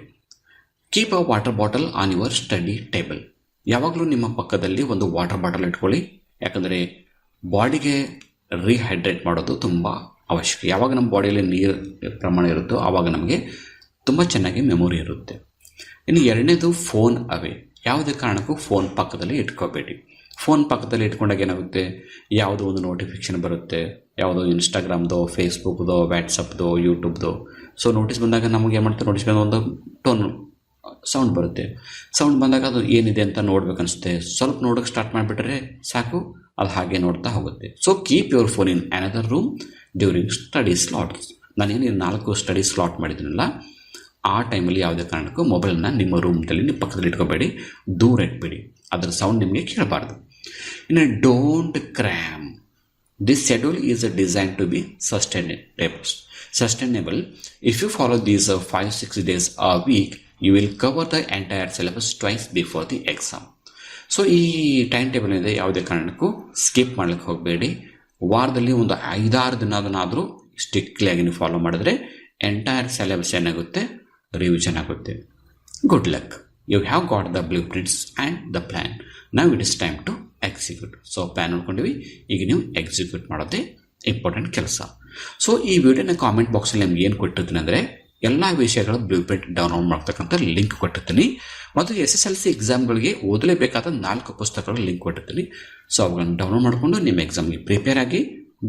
Keep a water bottle on your study table. ಯಾವಾಗಲೂ ನಿಮ್ಮ ಪಕ್ಕದಲ್ಲಿ ಒಂದು ವಾಟರ್ ಬಾಟಲ್ ಇಟ್ಕೊಳ್ಳಿ. ಯಾಕಂದರೆ ಬಾಡಿಗೆ ರೀಹೈಡ್ರೇಟ್ ಮಾಡೋದು ತುಂಬ ಅವಶ್ಯಕ. ಯಾವಾಗ ನಮ್ಮ ಬಾಡಿಯಲ್ಲಿ ನೀರು ಪ್ರಮಾಣ ಇರುತ್ತೋ ಆವಾಗ ನಮಗೆ ತುಂಬ ಚೆನ್ನಾಗಿ ಮೆಮೊರಿ ಇರುತ್ತೆ. ಇನ್ನು 2ನೇದು, ಫೋನ್ ಅವೇ. ಯಾವುದೇ ಕಾರಣಕ್ಕೂ ಫೋನ್ ಪಕ್ಕದಲ್ಲಿ ಇಟ್ಕೋಬೇಡಿ. ಫೋನ್ ಪಕ್ಕದಲ್ಲಿ ಇಟ್ಕೊಂಡಾಗ ಏನಾಗುತ್ತೆ, ಯಾವುದೋ ಒಂದು ನೋಟಿಫಿಕೇಷನ್ ಬರುತ್ತೆ, ಯಾವುದೋ ಇನ್ಸ್ಟಾಗ್ರಾಮ್ದೋ, ಫೇಸ್ಬುಕ್ದೋ, ವ್ಯಾಟ್ಸಪ್ದೋ, ಯೂಟ್ಯೂಬ್ದೋ. ಸೊ ನೋಟಿಸ್ ಬಂದಾಗ ನಮಗೆ ಏನು ಮಾಡ್ತಾರೆ, ನೋಟಿಸ್ ಬಂದ ಒಂದು ಟೋನ್ ಸೌಂಡ್ ಬರುತ್ತೆ. ಸೌಂಡ್ ಬಂದಾಗ ಅದು ಏನಿದೆ ಅಂತ ನೋಡ್ಬೇಕನ್ಸುತ್ತೆ. ಸ್ವಲ್ಪ ನೋಡೋಕ್ಕೆ ಸ್ಟಾರ್ಟ್ ಮಾಡಿಬಿಟ್ರೆ ಸಾಕು, ಅದು ಹಾಗೆ ನೋಡ್ತಾ ಹೋಗುತ್ತೆ. So keep your phone in another room during study slots. ನಾನೇನು 4 ಸ್ಟಡಿ ಸ್ಲಾಟ್ ಮಾಡಿದ್ದೀನಲ್ಲ, ಆ ಟೈಮಲ್ಲಿ ಯಾವುದೇ ಕಾರಣಕ್ಕೂ ಮೊಬೈಲ್ನ ನಿಮ್ಮ ರೂಮ್ದಲ್ಲಿ ನಿಮ್ಮ ಪಕ್ಕದಲ್ಲಿ ಇಟ್ಕೋಬೇಡಿ, ದೂರ ಇಟ್ಬೇಡಿ. ಅದರ ಸೌಂಡ್ ನಿಮಗೆ ಕೇಳಬಾರ್ದು. ಇನ್ನು don't cram. This schedule is design to be sustainable. If you follow these 5-6 days a week, you will cover the entire syllabus twice before the exam. So ಈ ಟೈಮ್ ಟೇಬಲ್ ಇದೆ, ಯಾವುದೇ ಕಾರಣಕ್ಕೂ ಸ್ಕಿಪ್ ಮಾಡ್ಲಿಕ್ಕೆ ಹೋಗಬೇಡಿ. ವಾರದಲ್ಲಿ ಒಂದು 5-6 ದಿನದನ್ನಾದರೂ ಸ್ಟ್ರಿಕ್ಟ್ಲಿ ಆಗಿ ನೀವು ಫಾಲೋ ಮಾಡಿದ್ರೆ ಎಂಟೈರ್ ಸಿಲೆಬಸ್ ಏನಾಗುತ್ತೆ, ರಿವಿಷನ್ ಆಗುತ್ತೆ. Good luck. You have got the blue prints and the plan. ನಾವು it is time to execute. So plan ನೋಡ್ಕೊಂಡಿವಿ, ಈಗ ನೀವು ಎಕ್ಸಿಕ್ಯೂಟ್ ಮಾಡೋದೇ ಇಂಪಾರ್ಟೆಂಟ್ ಕೆಲಸ. ಸೊ ಈ ವಿಡಿಯೋನ ಕಾಮೆಂಟ್ ಬಾಕ್ಸಲ್ಲಿ ನಿಮ್ಗೆ ಏನು ಕೊಟ್ಟಿರ್ತೀನಿ ಅಂದರೆ, ಎಲ್ಲ ವಿಷಯಗಳ ಬ್ಲೂ ಪ್ರಿಂಟ್ ಡೌನ್ಲೋಡ್ ಮಾಡ್ತಕ್ಕಂಥ ಲಿಂಕ್ ಕೊಟ್ಟಿರ್ತೀನಿ. ಮತ್ತು SSLC ಎಕ್ಸಾಮ್ಗಳಿಗೆ ಓದಲೇಬೇಕಾದ 4 ಪುಸ್ತಕಗಳ ಲಿಂಕ್ ಕೊಟ್ಟಿರ್ತೀನಿ. ಸೊ ಅವುಗಳನ್ನು ಡೌನ್ಲೋಡ್ ಮಾಡಿಕೊಂಡು ನಿಮ್ಮ ಎಕ್ಸಾಮ್ಗೆ ಪ್ರಿಪೇರ್ ಆಗಿ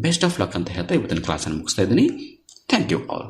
ಬೆಸ್ಟ್ ಆಫ್ ಲಕ್ ಅಂತ ಹೇಳ್ತಾ ಇವತ್ತಿನ ಕ್ಲಾಸನ್ನು ಮುಗಿಸ್ತಾ ಇದ್ದೀನಿ. Thank you all.